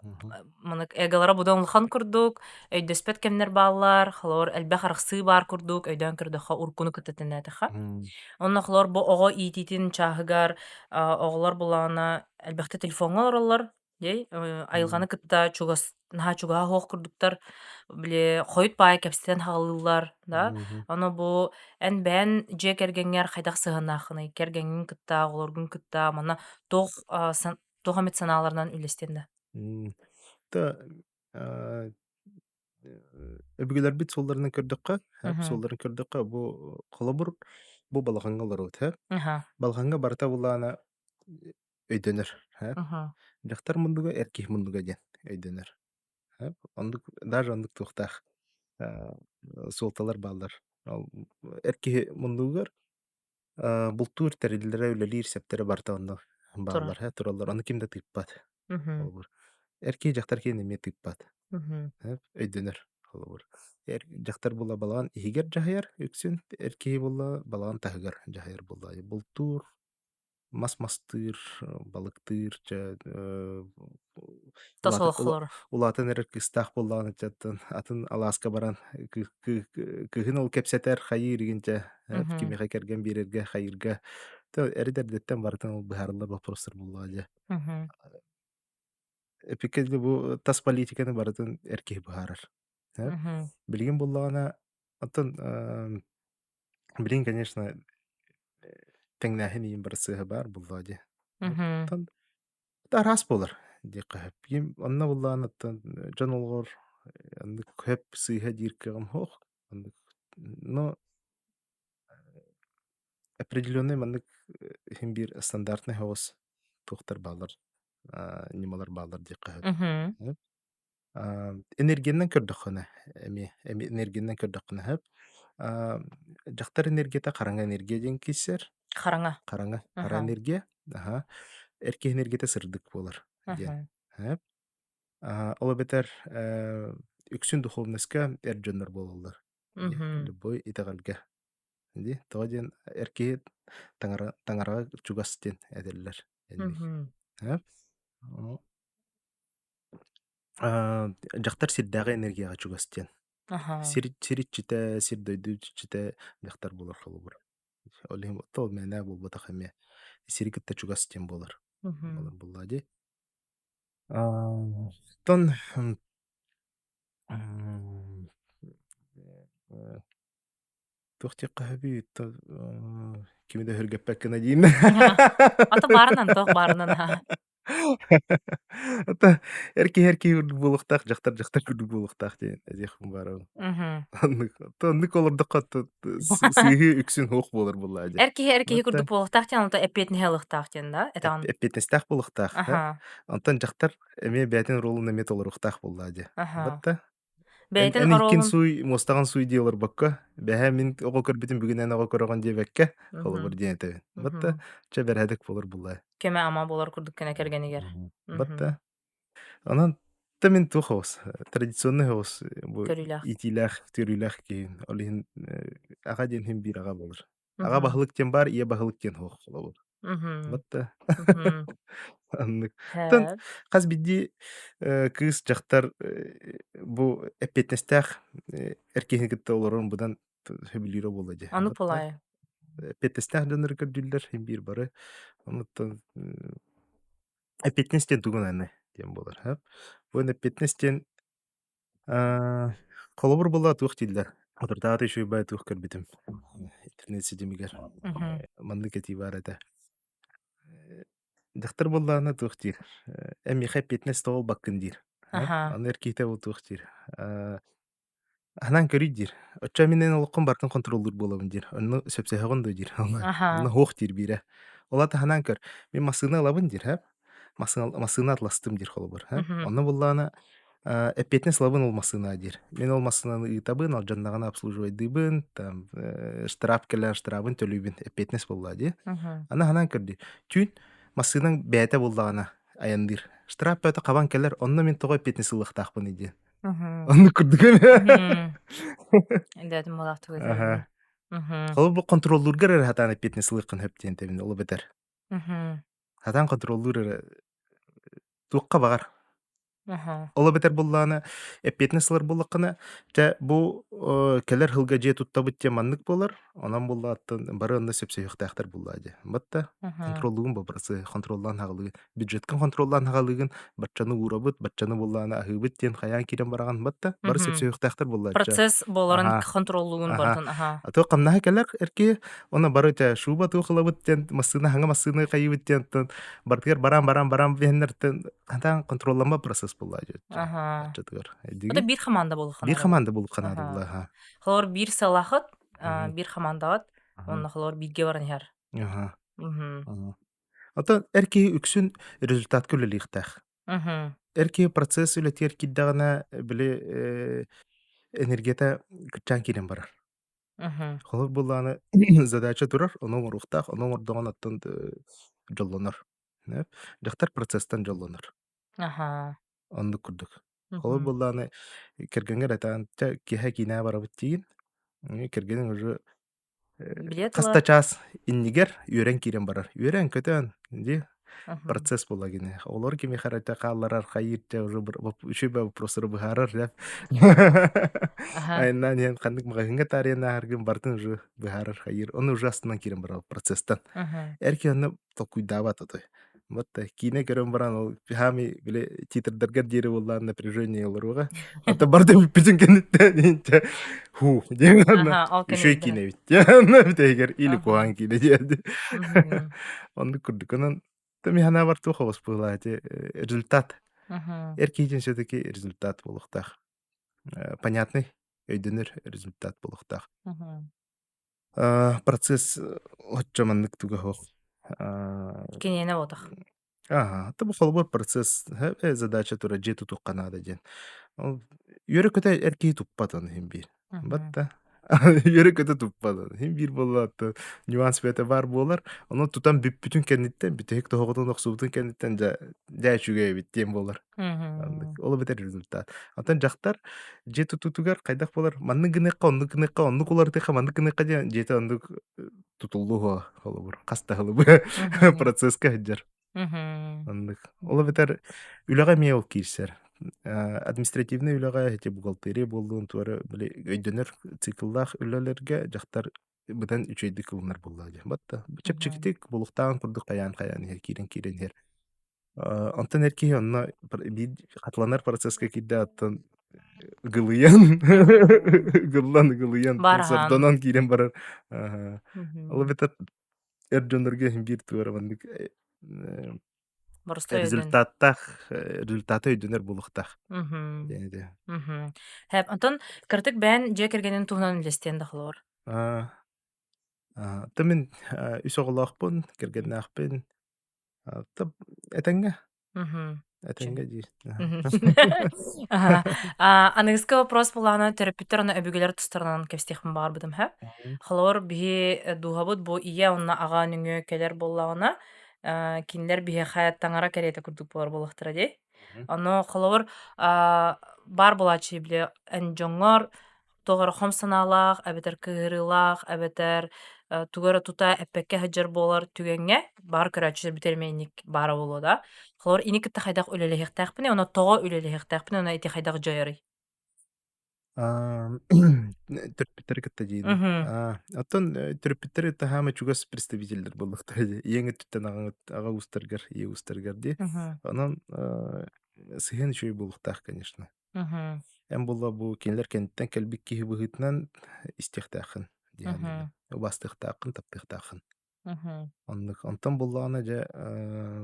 Мгм. манык эгалара будон улахан курдук, өйдөспөт кэмнэр бааллар, холоор элбэх арахсыы баар курдук, өйдөөн кырдыхха уркуну кытытыннээтэхха. Мгм. Онно холоор бу оҕо иититин чааһыгар оҕолор булаана элбэхтэ телефонҥа олороллор дей айылҕаны кытта чугас наһаа чугаһа суох курдуктар биле хойут баай кэпсэтэн хаҕылыыллар да. Мгм. Оно бу эн бээн дьиэ кэргэҥҥэр хайдах сыһынааххыный кэргэҥҥин кытта оҕолоргун кытта мана туох эмит санааларынан үлестен да. Мгм. Та а, өбүгүлэр бит солларын көрдөккө, Мгм. солларын көрдөккө бу холобур бу балахаңга олорот, Аха. балахаңга барта булаана өйдөнөр, Мгм. жактар мундуга эрких мундуга диэн өйдөнөр, ондук даже ондук туохтаах суолталар баалар. Ал эркиһи мундугар бултуур териллэре үлэлиир септере барта онно баалар, Турар. тураллар. Ону кимде тыппат Мгм. олбур. Эркиһи дьахтар киһи эмиэ тыппат, Мгм. өйдөнөр олбур. Дьахтар булла балаан иһигэр дьаһыйар үксүн, эркиһи булла балаан таһыгар дьаһыйар булла. Бултуур мас-мастыыр, балыктыыр, Тас олоххолор. улаатын эрэр кыстаах буллаҕына дьаттан атын алааска баран кыыһын ол кэпсэтэр хайыыр игинчэ Мгм. кимиэхэ кэргэн биэрэргэ хайырга эридэрдэттэн бартын ол быһаарылар вопростор буллаа дьэ. Мгм. Эпикэ бу тас политиканы барытын эркиһи быһаарар. Мгм. Билигин буллаҕына оттон билигин, конечно, тэҥнээһин иһин бары сыаһа баар буллаа дьэ. Мгм. Оттон тараас болар диэк хаһап. Ким онно буллаан оттон дьон олҕор андык хөп сыыһа дииркэҕим хоох. Андык, но определенный мандык иһин биир стандартный хоҕус туохтар баалар, нималар баалар диэк хаһап. Мгм. Энергиянан көрдөххүнэ, эми энергиянан көрдөххүнэ хэп. Дьахтар энергията хараҥа энергия диэн кииссэр. Хараҥа. Хара Аха. энергия, эрки энергията сырдык болар диэн. Аха. Хэп. Ола бетер үксүн духовныска эр дьоннор болалар. Ди, Мгм. любой итагалга. Ди, тоҕо диэн эрки таҥарага чугас диэн эдэллэр. Энник. Мгм. Хэп. Дьахтар сирдээҕи энергияға чугас диэн. Аха. Сириччитэ, сир дойдуччитэ дьахтар болар холобур. Олим тол мээнэ булбатах эме. Сирикытта чугас диэн болар. Мгм. Болар буллади. Тон тухтик хаби кими да хөргөппәккенә диин. Аха. Ата барынан тох барынан ха. Ата эрки булуктак жактар булуктак диен эзехим бара. Мгм. Оннык олордо катты сыйы үксүн хук болор буллади. Эркиһи Батта курдук буолуохтаахтен онто эппиэтинэһэ ылыхтаахтен да этаҕын. эппетнестак булуктак. Аха. Онтон жактар эме бәтин ролун эме толоруктак буллади. Аха. Батта Бэйэтин эн иккин ороолун. суй мустаган суй диyorlar bakka. Бэһэ мин ого көрбүтүн бүгүнэн ого көрөгөн диэбекке. Холобур Мгм. диэнтэ. Батта Мгм. чеберһэдик болор буллай. Көмө ама болор курдук кэнэ кэргэнигэр. Мгм. Батта анан тамин тухос традиционный хос бу Төрүлээх. итилэх төрүлэх кийин олин ага ден хим бир ага болор. Ага Мгм. бахылык тен бар, ие бахылык тен хох болор. Мгм. Батта Мгм. аннык. Тон Хэп. хас бидди кыз жактар бу эппетнестах эркехин кытта олорун будан хөбүлүрө болоди. Анук Батта булай. эппетнестах дөнөр көрдүллөр хим бир бары. Онуттан эппетнестен тугун аны дем болор. Бу эппетнестен Холобур була туох тиллер. Отуртааты үчүгэй бай туох көрбүтүм. Интернет сидимигер. Мгм. Манны кети бар эте. Дьахтар буллаана туох тир. Эми хэппитнес тоол баккын дир. Аха. Аны эркиите бу туох тир. Анан көрүй дир. Очча менен олуккун бартын контроллур болобун дир. Онну сөпсөһөгөн да дир. Онно Аха. хуох дир бире. Олата ханан көр. Мен масыына алабын дир, Масыына атластым дир холобур, Мгм. Онно буллаана эппетне слабын ол масыына дир. Мен ол масыынаны ыытабын, ал жаннагана обслуживайдыыбын, там, штраф келер штрафын төлүйбүн. Эппетнес болла ди. Мгм. Аны ханан көрдү. Түүн масыынан бээте буллагана аяндыр. Штраф бөөтө кабан келер, онно мен того эппетнес ылыктаакпын иди. Мгм. Онну курдук. Мгм. Эндетим болак Ага. түгөтөрүн. Мгм. Холобу контроллургар хатан эппетнес ылыккын хөптен тебин, ол бетер. Мгм. Хатан контроллур туукка багар. Аха. Ола бетер буллаана эппетнеслар буллаккына те бу келер хылга же туттабыт те маннык болар. Онан буллааттан бары онда сөпсөйөхтәхтер буллаади. Батта Мгм. контроллугун бабырсы контроллан хагалыгын бюджеттен контроллан хагалыгын батчаны урабыт батчаны буллаана ахыбыт тен хаян кирен бараган батта бары Мгм. сөпсөйөхтәхтер буллаача. Процесс боларын Ага. контроллугун Ага. бартын. Аха. Ато камнаха келер эрки она бары те шуба тухлабыт тен масына ханга масына кайыбыт тен бартыгар баран беннертен хатан контролланма процесс буллаади. Аха. Ачатыгар. Ота Эдиги бир хаманда бир болгонара бу. команда булуп канаады Аха. була. Ага. Холор бир салахат, Мгм. бир хамандагат, Ага. онна холор бирге баран яр. Ага. Мгм. Ага. Ото эрки үксүн результат күлөлүхтах. Мгм. Эрки процесс үлетер киддагана биле энергета кычан кирен барар. Мгм. Холор буланы задача турар, ону урухтах, ону ордогон аттан жоллонор. Нэп. Жактар процесстан жоллонор. Аха. Онду курдук. Холор Мгм. буланы кергенгер атан киһэ кинэ барабыт тиин. Кергенин уже Билетла. хаста час иннигер үөрен кирен барар. Үөрен көтөн ди Мгм. процесс булагине. Олар кими харата калларар хайырта уже үшү бе вопросор бухарар да. Аха. Айнан ен кандык магазинга тарена харгын бартын уже бухарар хайыр. Оны ужасынан кирен барар процесстан. Мгм. Эрки оны толкуйдабат атой. Вот кине көрөн баран ол хами биле титрдерге дири буллан напряжение олоруга. Ата барды бүтүн кенетте ху дегенна Аха, ал үшөй кенелдер. кине бит. Яна битегер или Аха. куан кине диэди. Мгм. Онды курдук. Онон тами хана бар тухабыз булати результат. Мгм. Эркиген все-таки результат булуктах. Понятный өйдөнөр результат булуктах. Мгм. Процесс отчаманнык туга хох. Кенене бодах. Ага, это холбор процесс, задача тура жету тукканада ден. Ол йөрөкөтө эркии туппатын хим бир. Мгм. Батта. Йөрөкөтө туппатын. Хим бир боллатты. Нюанс бете бар болар. Оны тутан бүтүн кенниттен, бүтек тоготон оксубутун кенниттен жа чүгө бит тем болар. Мгм. Ол бетер результат. Антан жактар жету тутугар кайдак болар. Манны гыныкка, онну кулар тека, манны гыныкка ден жете онду тутуллуга холобур. Каста холобур. Мгм. Процесска хаджар. Мгм. Андык. Ола бетер үлага мия ол киирсер. Административный үлага эти бухгалтерия болдуун туары биле өйдөнөр цикллах үлелерге жактар бытан үчөйдү кылынар булла ди. Батта. Мгм. Чепчикитик булуктаган курдук каян кирен хер. Онтон эрки онно бир катланар процесска кидде аттан гылыян. Мгм. Гылыян Бархан. сордонон кирен барар. Ага. Ола Мгм. бетер эр жонорге бир туара мандык Борустой өйдөн. результаты өйдөнөр булуктах. Мгм. Дениде. Мгм. Хэп, онтон кырдык бээн дьиэ кэргэнин туһунан үлестиэн да холоор. Та мен үс оголоохпун, киргеннаахпын. Та этеңге, Мгм. Чүн. этеңге дии. Мгм. Ага. Аныгыска вопрос булаана терапевттер аны өбүгелер тустарынан кепстихпин баар бытым, хэ? Холоор биһи дуһабыт бу ия онна аҕаа нүҥүө келер боллаҕына кинилэр биһи хайаттаҥара кэриэтэ курдук болор буолахтара дии. Оно холоор бар булаачы биле эн жоҥҥор тоҕор хом санаалаах, эбэтэр кыһырыылаах, эбэтэр тугара тута эппекке хаджар буолар түгэҥҥэ баар көрөөчүсэр битермейник баара болуо да. Холоор ини кытта хайдах үлэлэһиэхтээх оно тоҕо үлэлэһиэхтээх оно ити хайдах дьайарый. Төрпүттер кытта диин. Мгм. Оттон төрпүттер тахама чугас представительдер боллуктар. Иеңе түттен ага устаргар, ие устаргар ди. Мгм. Онон сыһын үчүй булуктаах, конечно. Мгм. Эм булла бу кинилер кенттен келбик киһи быһыытынан истиэхтэаххын диэхэннэрэ. Убастыахтааххын, таптыахтааххын. Мгм. Онтон буллаҕына дьэ,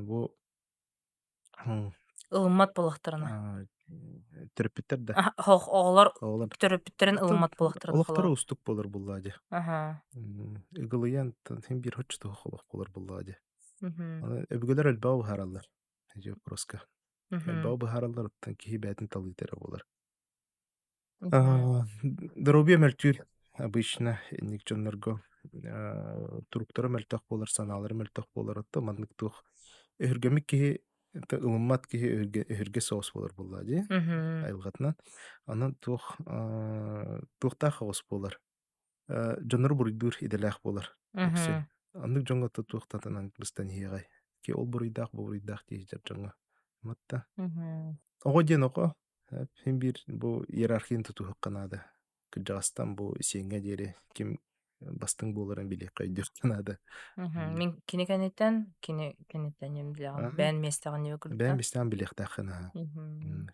бу Ылыммат булахтарына. төрөппүттэр да, Оҕолор оҕолор. төрөпүттерин Оттон ылыммат булахтарын олохторо холоор. устук болор буллаа дьэ. Ага. Ыгылыйан тим биир хоччуту олох болор буллаа дьэ. Мгм. Аны өбүгөлөр өлбөҕө быһаараллар. Эдьэ вопроска. Мгм. Өлбөҕө быһаараллар, оттон киһи бээтин талыытара болар. Мгм. Дорубия мөлтүүр обычно инник дьоннорго туруктары мөлтөх болар, санаалары мөлтөх болар, отто маннык туох өһүргөмик киһи ылыммат киһи өһүргэ соос болар буллаа дии Мгм. айылҕатынан. Онон туохтаах оҕус болар. Дьоннору буруйдуур иделээх болар өхсүн. Мгм. Оннук дьоҥҥото туохтатанан быстан иһиэҕэй. Ки ол буруйдаах, бу буруйдаах дии дьардьоҥҥо. Матта. Мгм. Оҕо диэн оҕо, син биир бу иерархиин тутуһукканаада. Кырдьаҕастан бу сиэҥҥэ диэри ким бастыҥ буоларын билиэх хайдыахтанаада. Мгм. Мин кини кенниттен емдилэҕин. Бээн местэҕин ньүө Бэйэм курдук. истэҕин билиэхтэаххына. Мгм.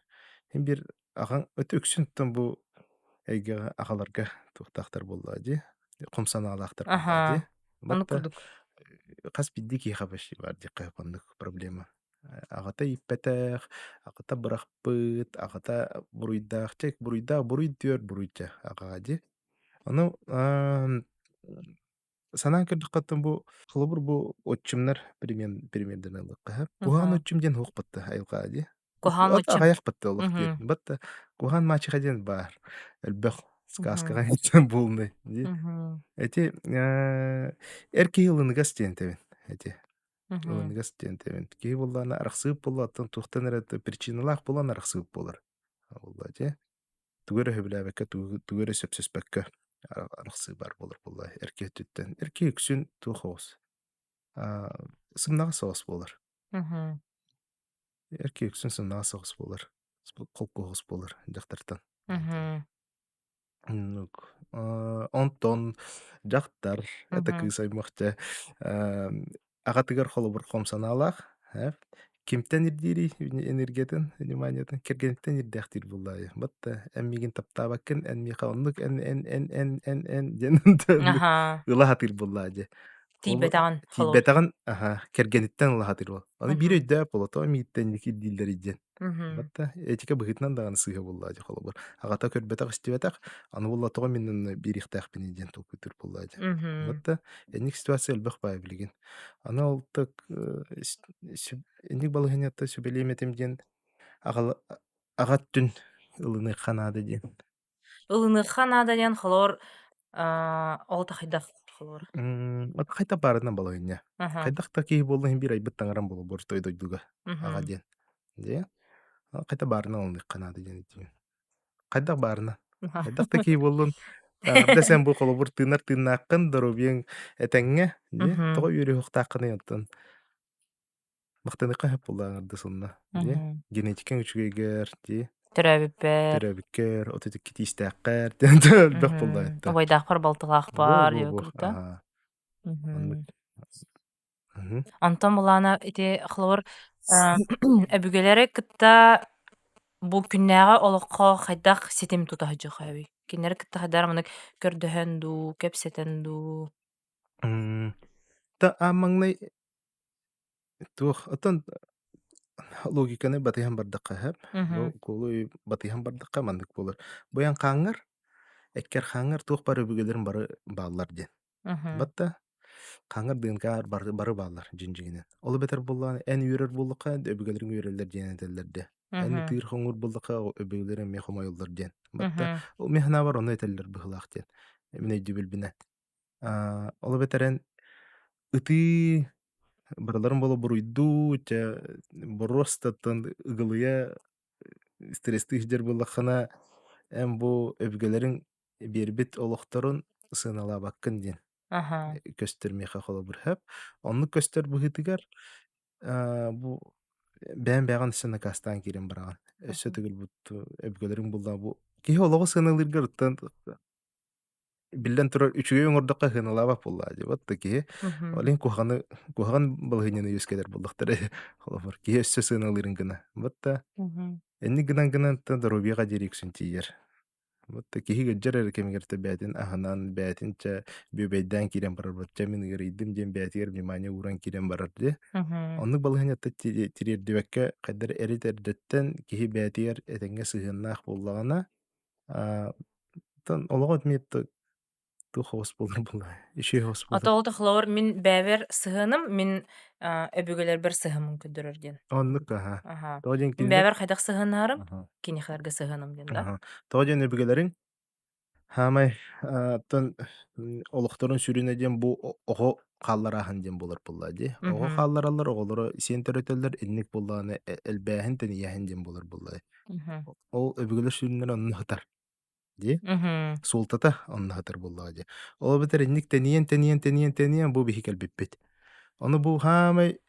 Син биир аҕаҥ өтө үксүнтөн бу эйгэҕэ аҕаларга туохтаахтар буллаа дии. Хомсанаалаахтар буллаа дии. Ага. Ону Батта курдук. хас бидди кииха баши бар диэхэ хоннук проблема. Аҕата иппэтэх, аҕата бырахпыт, аҕата буруйдаах, чек буруйдаах, буруй түөр буруйча аҕаҕа дии. Ону санаан кырдьыххыттан бу холобур бу отчимнар примерден ылыкка. Куһаан Ага. отчим диэн хуукпатта айылгаа дии. Куһаан От учим. аҕайахпатта олох диэн. Мгм. Батта куһаан маачыха диэн баар. Элбэх Мгм. сказкаҕа иттен буолнай дии. Мгм. Эти эр киһи ылыныгас диэн тэбин. Эти Мгм. ылыныгас диэн тэбин. Киһи буллаана арахсыып булла, оттон туохтан эрэ причиналаах булан арахсыып болар. Булла дии. Түгөрө хөбүлээбэккэ, түгөрө сөпсөспөккө арахсыыбар болар булла эркиэттүттэн. Эрки үксүн туох оҕус. Сымнаҕа соҕус болар. Мгм. Эрки үксүн сымнаҕа соҕус болар. Холкуоҕус болар дьахтартан. Мгм. Онтон дьахтар это Мгм. кыысаймахча аҕатыгар холобур хомсанаалаах, кимтен ирдиири энергиятын, вниманиятын кэргэнниттен ирдээхтиир буллаайы. Батта эммигин таптаабаккын энмиэхэ оннук эн диэн оннук Ага. ылаһатыыр буллаа дьэ. Тиибэтэҕин холоор. Тиибэтэҕин, кэргэнниттен ылаһатыыр бол. Ону биир Мгм. өйдөөп болото эмииттэнник ирдииллэр иддиэн. Мгм. Батта этика быһытынан даҕаны сыыһа буллаа дьэ холобур. Аҕата көрбөтөх истибэтэх, аны буллатоҕо миннэн биириихтээх диэн тулкутур буллаа дьэ. Мгм. Батта энник ситуация өлбөх баай билигин. Аны олтук энник балыһыньатта сүбэлиэметим диэн аҕат түн ылыны ханаада диэн. Ылыныхха наада диэн холоор ол тахайдах холоор. От хайта баарынан балыһыньа. Ага. Хайдахта киһи буоллаһын биир айбыт таҥаран болобур той дойдуга аҕа Мгм. диэн. Дьэ? Хайта баарынан ылынык ханаада диэн итигин. Хайдах баарынан. Хайдахта киһи буоллун таҥарда сэн бу холобур тыынар тыыннааккын доробиэҥ этэҥҥэ дьэ? Мгм. Тоҕо үөрүөхтааххыны онтон махтаныкка хөп буллааҥарда сунна дьэ? Мгм. Генетикаң үчүгэйгэр дьэ? Төрөбүппэр. Төрөбүккэр, отутукки тиистээххэр диэн өлбөх Мгм. буллаайытта. Обойдаахпар балтылаах Бу бар бу диэбэ бу курдук. оннук. Мгм. Мгм. Онтон булаана ити холоор өбүгелери кытта бу күннээҕэ олоххо хайдах ситим тутаһыдьах эбий. Кинилэри кытта хайдаар мынык көрдөһөн дуу, кэпсэтэн дуу. Та ааммаҥнай туох отон логиканы батыйан бардакка хэп. Бу Мгм. кулу батыйан бардакка мандык булар. Буян хааңар, эккер хааңар туох бары өбүгелерин бары бааллар диэн. Мгм. Батта хааңар дыынкаар бары бааллар жинжигинен. Олу бетер буллаан эн үөрер буллака өбүгелерин үөреллер диэн этеллерде. Эн Мгм. тыыр хоңур буллака өбүгелерин ме хомойуллар диэн. Батта Мгм. ол механа бар ону этеллер быһылаах диэн. Эмин өйдү билбине. Олу бетерен ытыы барыларын боло буруйдуу боростаттан ыгылыя стрессти иһдер буллаххана эм бу өбүгелерин биэрбит олохторун сыыналаабаккын диэн Ага. көстөрмиэхэ холобур хэп. Оннук көстөр быһытыгар бу бээн бэҕин өссө кастаан киирэн бараҕын. Өссө Мгм. түгүл бут өбүгелерин буллаа бу киһи олоҕо сыаналыыргар ыттан биллэн турар үчүгэй оҥордоххо сыаналаабап буллаа дии. Вот киһи Мгм. олин куһаҕан балыһыынньаны үөскэлэр буллахтар холобур. Киһи өссө сыаналыырын гына. Вот Мгм. Энни гынан та дорубига дирексэн тиер. Вот киһи гыджар эрэ кемигерте бээтин аһынан бээтинчэ бүбэйдээн киирэн барар бачча мин ыгырыйдым диэн бээтигэр внимание уран киирэн барар дии. Мгм. Оннук балыһыньатта тириэрдибэккэ хайдары эри тэрдэттэн киһи бээтигэр этэҥҥэ сыһыаннаах буллаҕына олоҕот миэтта ту хоос булар була иши хоос булар. Ото хлор мин бәвер сыһыным, мин өбүгөлөр бер сыһымын көдөрөр диэн. Оннук аһа. Ага. Тоҕо Мин кинилэр бәвер хайдах сыһынаарым, аһа кинихлэргэ сыһыным диэн да. аһа тоҕо дьон өбүгэлэриҥ хаамай оттон олохторун сүрүнэ диэн бу оҕо хаалларааһын диэн булар буллаа дии. Оҕо Мгм. хааллараллар оҕолоро сиэн төрөтөллөр инник буллааны элбээһин тенийэһин диэн булар буллаа. Мгм. Ол өбүгэлэр sûрүнэр оннуһутар дии. Мгм. Султата оннуһутар буллаа дии. Ол бытэр инник тениен бу биһи кэлбиппит. Ону бу хаамай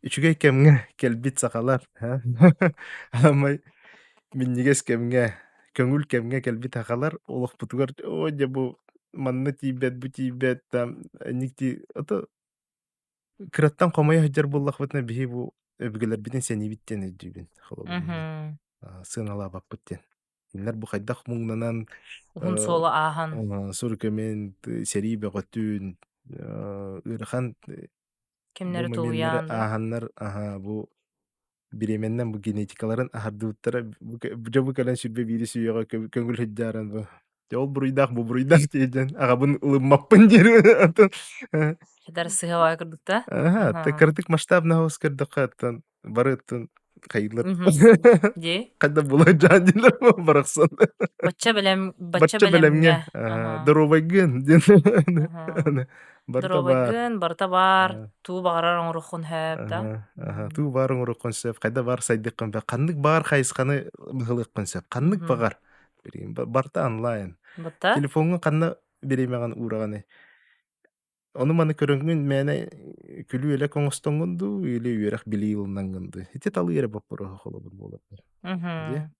үчүгэй кэмҥэ кэлбит сахалар. Хаамай миннигес кэмҥэ көҥүл кэмҥэ кэлбит хахалар олохпутугар о дьэ бу манна тиибэт бу тиибэт там инник ото кыраттан хомойо сылдьар буллахпытына биһи бу өбүгэлэрбитин сэнибиттен эдьибин холобуруйда Мгм. сыыналаабаппыт диэн. Кинилэр бу хайдах муҥнанан Ухун суола ааһан. сур көмэн сэрии бөҕөтүүн ыарахан бу Кимнери моментнери тулуяан да. ааһаннар бу биременнен бу генетикаларын ахардууттара бу кэлэн сүрбэ биири сүйөҕө көҥүл hyдьааран бу ол буруйдаах бу буруйдаах диэдэн аҕабын ылыммаппын диэри атын Хедар сыһыбаа кырдыкта. Ага. кырдык масштабна хоскердыкка аттан бары аттан хайылар Мгм. Ди. кайда була жаадилер барахсан Бачча бачча белемге белемге. Ага. доробайгын Ага. барта бар Дробайгын барта бар. Туу багарар оҥороххун сөп да. Мгм. туу баарың уруккун сөп кайда бар сайдыккын бе каннык баар хайысканы быһылыккын сөп каннык Мгм. багар барта онлайн Бата. телефонга канна беремеган ураганы ону маны көрөңүн мэне күлүү эле коңостоңгунду или үөрэх били ылнангынды ити талы эре боппоро холобун болот дие Мгм.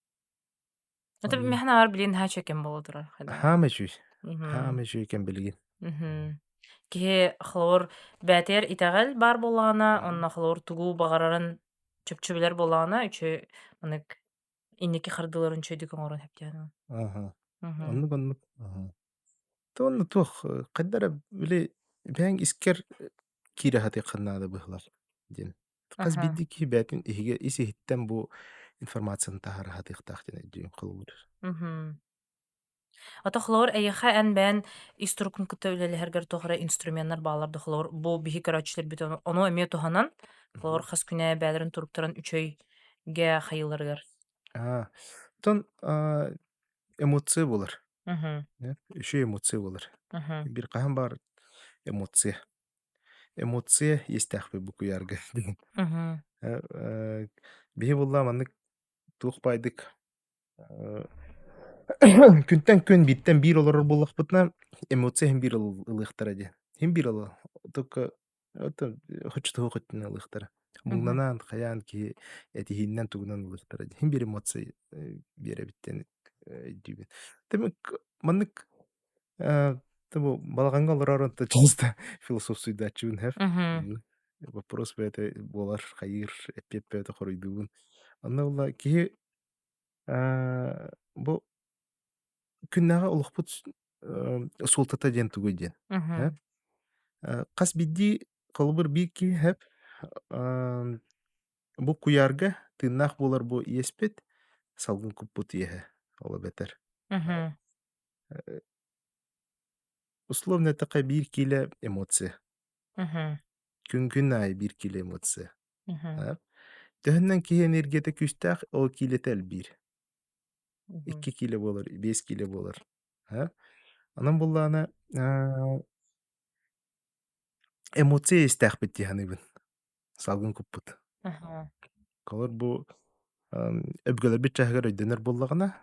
Это онно мехна ар билин хача кем болотура хайдана. хаама жүй Мгм. хаама жүй экен билигин Мгм. Ки хлор бәтер итагал бар болана, онна хлор тугу багарарын чөпчөбүлөр болана, үчө манык инники хардыларын чөйдүк оңорун хептяны. ага Мгм. оннук тоонну туох хайдара били бэң искер киирэ ханнаада быһылар диэн хас Аха. бидди ки бээтин иһиге ис иһиттэн бу информацияны тахара хатыахтаах диэн эддиим холбут Мгм. Ата хлор эйха эн бен иструкун кыта үлелехергер тохара инструменттар бааларды хлор бу биһи көрөчлөр бит ону эме туханан хлор хас күнэ бәлерин туруктаран үчөйге хайыларгар. тон эмоция булар Мгм. үшү эмоция булар Мгм. бир каһан бар эмоция естээхпи бу куярга диэн Мгм. биһи булла маннык туох байдык күнтен күн биттен бир олорор буллахпытна эмоция хим бир ылыахтара диэн хим бир ылы только хочтугу хотуна ылыахтара Мгм. муңнанан хаяан ки этиһиннен тугунан ылыахтара хим бир эмоция биэребиттен дүүбүт демек маннык табу балаганга олорорун часто философ суйдаачыбын хэв Мгм. вопрос бээтэ буолар хайыр эппиэт бээтэ хоруйдуубун онно була киһи бу күннэҕэ олохпут суолтата диэн тугуй диэн хэп Мгм. хас бидди холобур биир киһи хэп аа, бу куярга тыыннаах буолар бу иэспит салгын куппут иэһэ ола бэтэр Мгм. условно такая биир киилэ эмоция Мгм. күн аай биир киилэ эмоция Мгм. төһөннөн киһи энергията күстээх ол киилэтэ элбиир Мгм. 2 кило болар 5 кило болар онон буллаана эмоция истээхпит тиһаныбын салгын куппут Ага. колор бу өбгөлөрбүт чаһыгар өйдөнөр буллагана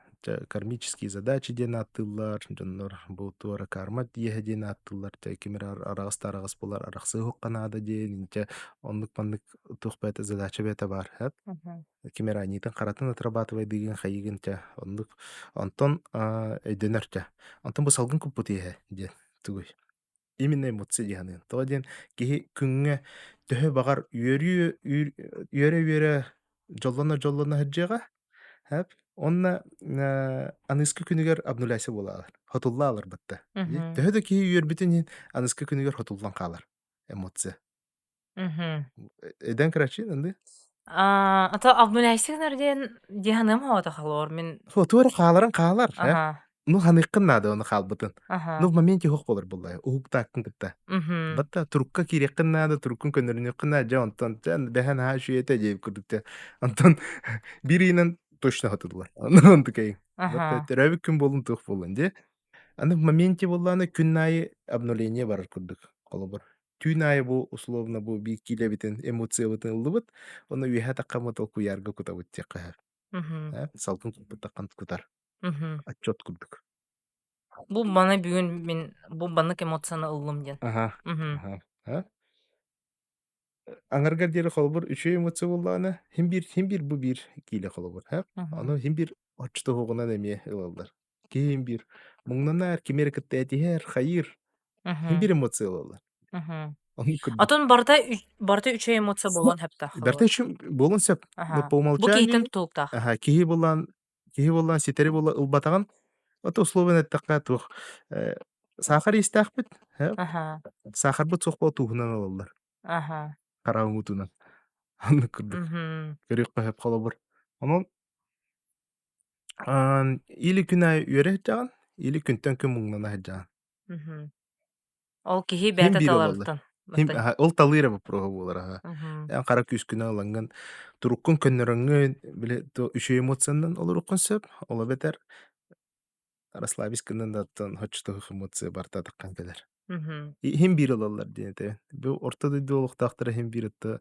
кармические задачи диэн аттыллар дьоннор бу туора карма тиэһэ диэн аттыллар кимир арагас тарагас булар арахсыы хукканаада диэн инче оннук маннык туох бээтэ задача бээтэ бар Мгм. кимер анитын харатын отрабатывай дыгын хайыгын оннук онтон өйдөнөр онтон бу салгын куппут иэһэ диэн тугуй именно эмоция диэханын тоҕо диэн киһи күҥҥэ төһө баҕар үөрэ үөрэ жоллоно жоллоно сылдьыаҕа Hep onna anıskı günüger abnulaysa bolalar. Hotulla alır batta. Мгм. Töhö da ki yür bütün anıskı günüger hotullan kalır. Emotsi. Мгм. Eden kıraçın indi. Ата Абдулайсыгнар диһаным хота халор мен. Hotuwara kaların kalar. Hep. Аха. Nu hanıkkın nadı onu kalbıtın. Nu Аха. momenti hok bolur bullay. Uhuk takkın kıtta. Мгм. Batta turukka kirekkin nadı turukkun könörünü kına onton can behen ha şu yete jeyip kurdukta. Onton birinin toşna hotudular. Onu tıkayın. Batta Аха. terabik gün bolun tuh bolun je. Аны в моменте булланы күннайы обновление барар курдук колобор. Түүнайы бу условно бу бикилебитин эмоциябытын ыллыбыт, оны үһэ таккамы толку ярга кутабыт тиякка. Мгм. Салтын кутбут таккан кутар. Мгм. Отчет курдук. Бу баны бүгүн мен бу баннык эмоцияны ыллым диэн. Ага. Мгм. Ага. Ha? Аңаргар диэри холобор үчү эмоция булланы хим бир бу бир кииле холобор. Мгм. Аны хим бир очто хугунан эме ылалар. Ким бир муңнанар кимерекетте этихер хайыр хим Мгм. бир эмоция ылалар. Мгм. Аны курдук. Атын барта үчө эмоция болгон хепта Берте халор. ишим болун сеп, но Аха. по Бу кейтен умолчанию, тутулуктах. ага, киһи булан ситери була ылбатаган, ота условен эттакка туох, сахар истэхпит, Аха. сахарбыт суох бол туһунан ололлар, Аха. карааңутунан. Онну курдук. Мгм. Көрүк көһөп холобур. Онон, или күн ай үөрэ хаджаган, или күнтөн күн муңнана хаджаган. Мгм. Ол киһи Хим бэта бир ололлар. таларыттан. Баттан. Ол талыыра бапрога буолар, ага. Мгм. Кара күс күнэ ыланган, туруккун көннөрөҥҥө, биле, то үчү эмоциянан олоруккун сөп, ола бетер расслабискандан даттан хочтоох эмоция барта таккан келер. Мгм. Хим бир ылаллар диэте. Бу орто дойду олуктаахтара хим бир ытта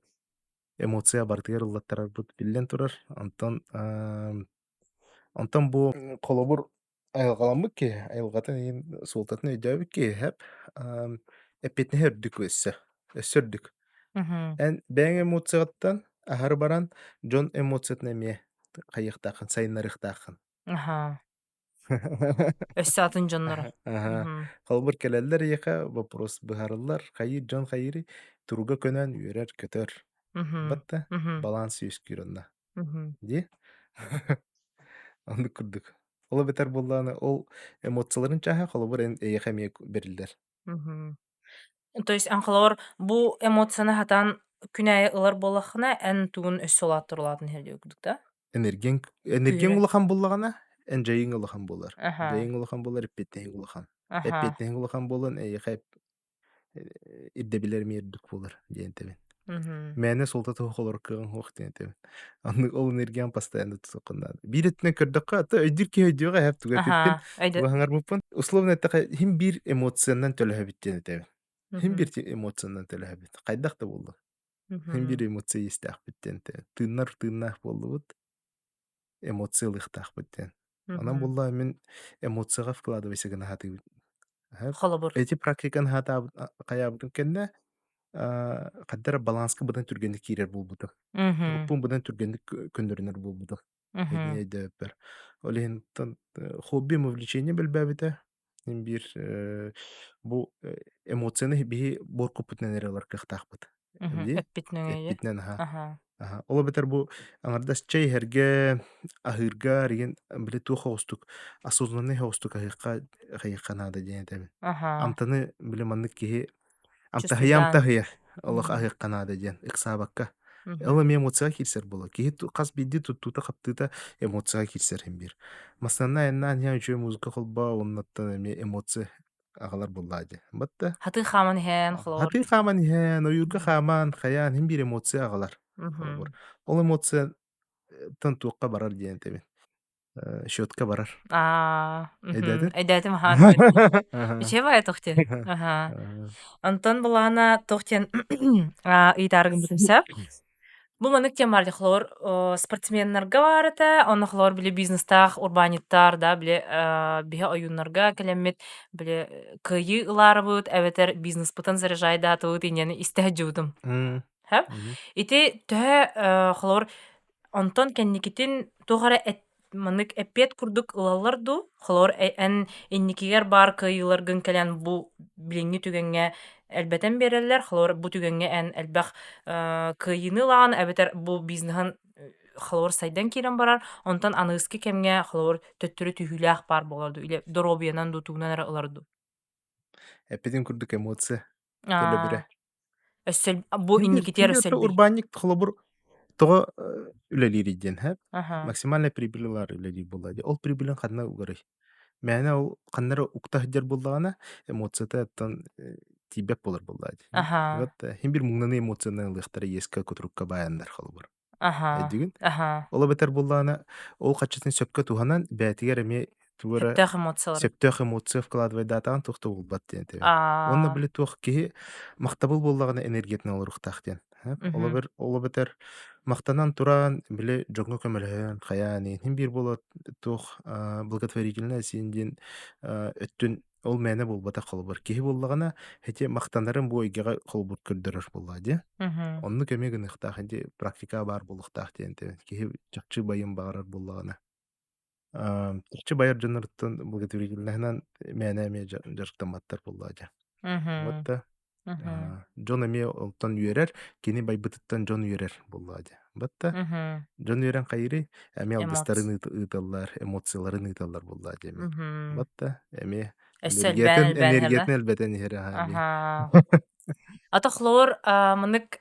эмоция бартыгар ыллаттарар бут биллен турар. Онтон бу колобур айылгаламмык ки, айылгатын иин султатын өйдөбүк ки, эппетне хөрдүк өссө. Өссөрдүк. Мгм. Эн бэң эмоцияттан ахар баран Джон эмоциятын эмиэ хайыахтаахын, сайыннарыахтаахын. Аха. Өссө атын дьонноро. Ага. Мгм. Холбур келеллер ийэхэ вопрос быһарыллар. Хайыр Джон хайыры туруга көнөн үөрэр көтөр. Мгм. Батта Мгм. баланс үскүрөнна. Мгм. Ди? Онду курдук. Ола бетер булланы ол эмоцияларын чаха холбур эйэхэ мие берилдер. Мгм. То есть анхалор бу эмоцияны хатан күнәйе ылар болахына эн тугун өссө олаттырылатын херде өкүдүк да? Энерген Күүрен. улахан буллагана энжайын улахан булар. Аха. Жайын улахан булар, эппеттен улахан. Аха. Эппеттен улахан болан эйэхэ ирдебилер миердик булар диэнтебин. Мгм. Мэне солтаты холор кыгын хуак диэнтебин. Аны ол энергиян постоянно тусуккуннан. Биретне көрдөккө ата өйдүр ки өйдүгө хэп туга киппин. Аха. Айда. Туга хаңар буппун. Условно эттака хим бир эмоциянан төлөһөбүт диэнтебин. Хим Мгм. бир эмоциянан төлөһөбүт. Кайдакта болду. Хим Мгм. бир эмоция истэхпит диэнтебин. Тыыннаах боллубут. Эмоциялыахтаахпыт диэн. Анан Мгм. булла мен эмоцияга вкладывайся гына хатыыбыт. Холобур. Эти практиканы хата каябытын кэннэ каддара баланска быдан түргенdik киирер булбутум. Мгм. Туруппун быдан түргенdik көндөрүнөр булбутум. Мгм. Эдне дөппер. Олин хоббим увлечение билбэбите. Мен бир бу эмоцияны биһи боркуппутнан эрелер кыахтаахпыт. Мгм. Эмди? Эппитнең өйдө. Эппитнен аха. Аха. Аха. Ола бетер бу аңардас чэй herge ахырга реген биле ту хостук. Осознанный хостук ахыйкканада диэн. Аха. Амтаны биле маннык киһи Чувствительан. амтаһыйа Аллах Мгм. ахыйкканада диэн. Иксаабакка. Ылым Мгм. эмоцияга кирсер була. Киһи кас бидди туттута хаптыта эмоцияга кирсер хим бир. Мастанна эннаан хиан үчү музыка холба оннаттан эми эмоция агалар буллаади. Батта Хаты хаман хэн холор. хаты хааман иһэн, ойуурга Мгм. хааман, хаяан хим бир эмоция агалар. Холобур. Мгм. Ол эмоция тан туокка барар диэн тебин. Счетка барар. Мгм. Эдэтин? Эдэтим ха көрдү. Ага. Иче бая тохте. Аха. Ага. Антон булана тохтен ыйтарыгын бүтүнсө. Бу манык тем бар хлор спортсменнерге бар эте, оны хлор биле бизнестах, урбаниттар да биле бие оюннарга келеммит биле кыйы ыларбыт, эветер бизнес бутан заряжайда тыгыт инени истеджудум. М. Хэп? Мгм. Ити тө хлор онтон кенникитин тухара манык эппет курдук ылаларду, хлор эн инникигер бар кыйыларгын келен бу билинги түгенге элбетен берелер, хлор бу түгенге эн элбэх кыйыны лаан, эбетер бу бизнесін холор сайдан кирен барар, онтан аныыскы кемге холор төттөрү түһүлээх бар болорду. Иле доробиянан дутугунан эрэ ыларду. Эппитин курдук эмоция төлө Аа, бире. бу иннигитер Химбир то өссөлбүй. урбанник холобур того үлелириден ха. Аха, Максимальная прибыльлар үлели булла. Ол прибылен ханна угары. Мәне ол ханнара уктаһдер буллагана эмоцията аттан тибек болар булла. аха, Вот химбир муңнаны эмоцияны лыхтара еска кутурукка баяндар холобур. аха, Эдигин аха. ола бетер буллана ол качытын сөпкө туханан бәтигер эме туара Хөттөөх эмоциялар. сөптөх эмоция вкладывать датаган тухта булбат ден тебе. Онна Аа, биле туох ки мактабыл боллагана энергетин алыр ухтахтен. мгм, Ола бетер мактанан туран биле жоңго көмөлөн хаяни хим бир болот туох благотворительный синдин өттүн ол мәне болбата холбор. Ки боллагана хете мактанарын бу ойгага холбур көрдөрөр булла. мгм, Онны көмегін ықтақ, енді практика бар бұл ықтақ дейінді. Кеһи чакчы байым бағарар боллағына. Чакчы байар жанырыттан благотворительныхынан мәне әме жарықтаматтар боллаға. Вот мгм, да. мгм, Джон әме олтан үйерер, кені байбытыттан Джон үйерер боллаға. Вот да. мгм. Джон үйерен қайыры, әме Эмоц. алдыстарын ыталлар, эмоцияларын ыталлар боллаға әме. Мгм. Вот да. Әме Өссөл бән элбән herda. энергетин әлбәтен ехері әме. Аха. Ата хлор мынык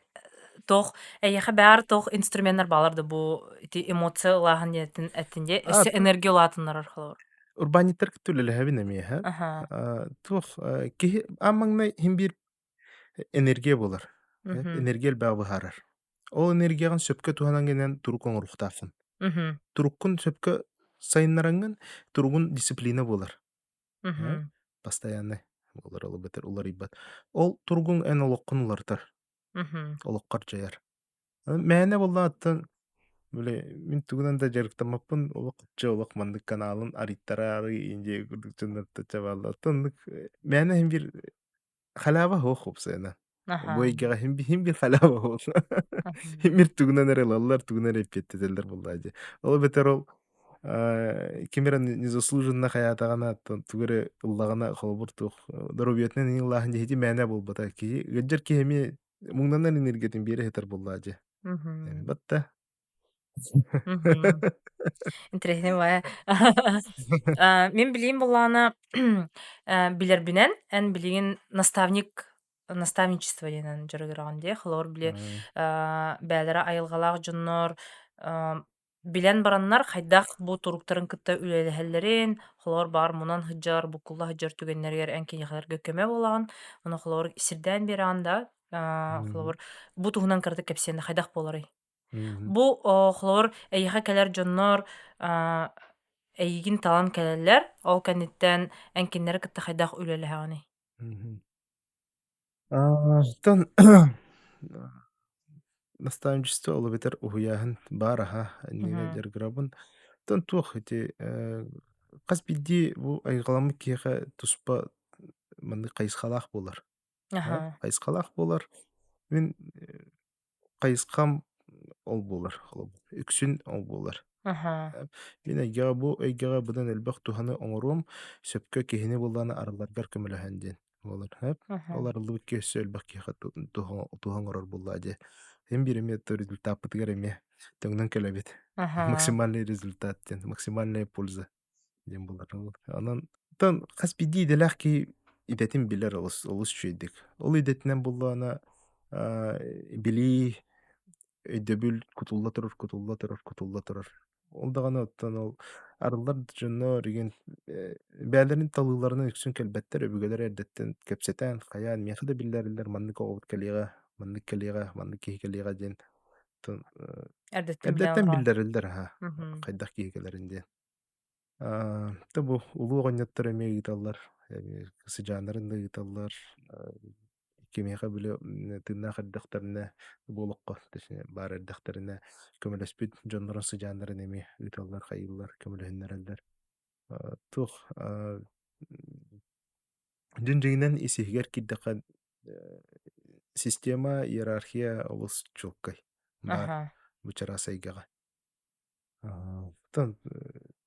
тох эйяха бәр тох инструменттар баларды бу ити эмоциялаһын этинде өссө энергия латыннар хлор. Урбаниттер күтүлеле хэбин эмиэ. Аха. Туох ки аммаңна хим бир энергия болар. Мгм. Энергия баа бахарар. Ол энергияған сөпкө туһанан генен турук оңоруктаахын. Мгм. Туруккун сөпкө сайыннарангын туругун дисциплина болар. Мгм. Постоянно болар ол бетер улар ибат. Ол туругун эн олоккун улартар. Мгм. Олоккар жаяр. Мәне болла аттан Биле, мин тугунан да жарыктамаппын, олок же олок мандык каналын ариттарары инже курдук чыныртта чабалла. Тоннык мәне хим бир халава хох опсена. Аха. Бойгага хим бир халава хох. Мгм. Хим бир тугунан эре лаллар, тугунан эре петтетелдер буллажы. Ол бетер ол кимера незаслуженно хаятагана тугуре уллагана холбур тух доробиятнен иллахын жехити мәне болбата ки гыджар ки хеми муңнанан энергетин бере хетер буллажы. Мгм. Батта. Мгм. Интересный бая. Мен билейин буллаана билербинен эн билигин наставничество денен жарыгыраган дие холор биле бээлери айылгалаах дьоннор билен бараннар хайдах бу туруктарын кытта үлелэһэллэрин холор баар мунан хыдьар буккулла хыдьар түгеннергер эн киниэхэлэргэ көмө булаган ону холор сирдээн биэраанда Мгм. холор бу туһунан кырдык кэпсиэнэ хайдах буоларый. Мгм. Бу холор эйиэхэ кэлэр дьоннор эйигин талан кэлэллэр ол кэнниттэн эн киннери кытта хайдах үлэлэһэҕини. Мгм. Тон наставничество олобетер уһуяаһын баар аһа аннина Мгм. дьаргырабын. Тон туох ити хас бидди бу айгаламмык киэхэ туспа манны хайысхалаах буолар. Аха. Хайысхалаах буолар. Мин хайысхам ол буолар. Үксүн ол буолар. Аха. Мин эйгэҕэ бытан элбэх туһаны оҥоруом сөпкө киһини буллааны арыларгар көмөлөһөн диэн буолар. Ол Аха. арыллыбыт киэссэ элбэх киэхэ туһоҥорор буллаа дии. Эм бир эме результатпытыгар эме төҥнөн кэлэбит. Аха. Максимальный результат диэн, максимальная польза диэн буллар. Онон хас бидии делэх ки идэтин билэр олус чүэйдик. Ол идэтинэн буллаана билии өйдөбүл кутулла турар. Ол дагана оттон ол арылар дьонно деген бээлэрин талыыларынан үксүн кэлбэттэр өбүгэлэр эрдэттэн кэпсэтэн хаяан миэхэ да биллэриллэр маннык киһи кэлиэҕэ диэн тон, Эрдэттэн билэн эрдэттэн олорон. биллэриллэр Мгм. хайдах киһикэлэрин диэн. Бу улуу оҕонньоттор эми ыыталлар, сыдьааннарын да ыыталлар, кимиэхэ билэ тыыннаах эрдэхтэринэ буолукко баар эрдэхтэринэ көмөлөспүт дьоннорун сыдьааннарын эми ыыталлар, хайыллар, көмөлөһүннэрэллэр. Туох дьон дьиҥинэн исиһигэр кирдэхэ система, иерархия олус чууккай баар Аха. бу чараас айгаҕа. Тон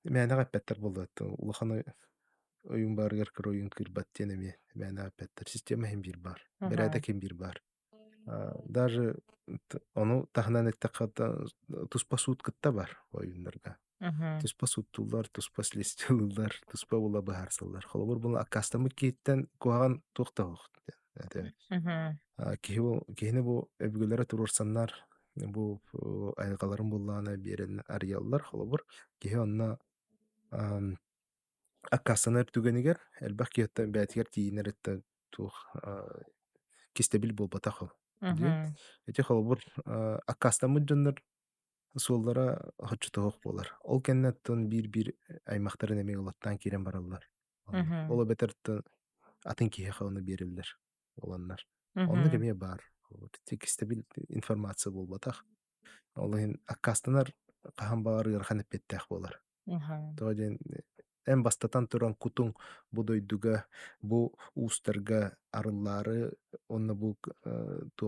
мээнэҕэ эппэттэр булла улаханы ойуун баарыгар көр ойуун кыырбат диэн эми мээнэҕэ эппэттэр система хим биир баар. Аха. Бэрээдэ ким биир баар. Даже ону тахынан эттакката туспа суут кытта бар оюннарга. Мгм. Туспа суттуллар, туспа слестилылар, туспа була быһаарсыллар. Холобур була аккастамыт кииттен куһаҕан туохтаҕыох. Мгм. Киһини бу өбүгөлөрө турурсаннар бу айгаларын буллаана биэрэн арыяллар холобур. Киһи онно ам, аккастанар түгенигер, элбэх киһитте бээтигэр тиинер этте туох кистебил болбатах ол. Дии. Мгм. Эти холобур аккастамыт дьоннор суоллара хоччутоох болар. Ол кэннэттэн биир аймактарын эми олаттан киирэн бараллар. Мгм. Ол бетер атын киһи хааны биэриллэр оланнар. Онно Мгм. кемие бар. Кистебил информация болбатах. Олын аккастанар хаһан баар ыархан эппеттэх болар. Мгм. Тооден эн бастатан туран кутуң бу дойдуга бу уустарга арыллары онно бу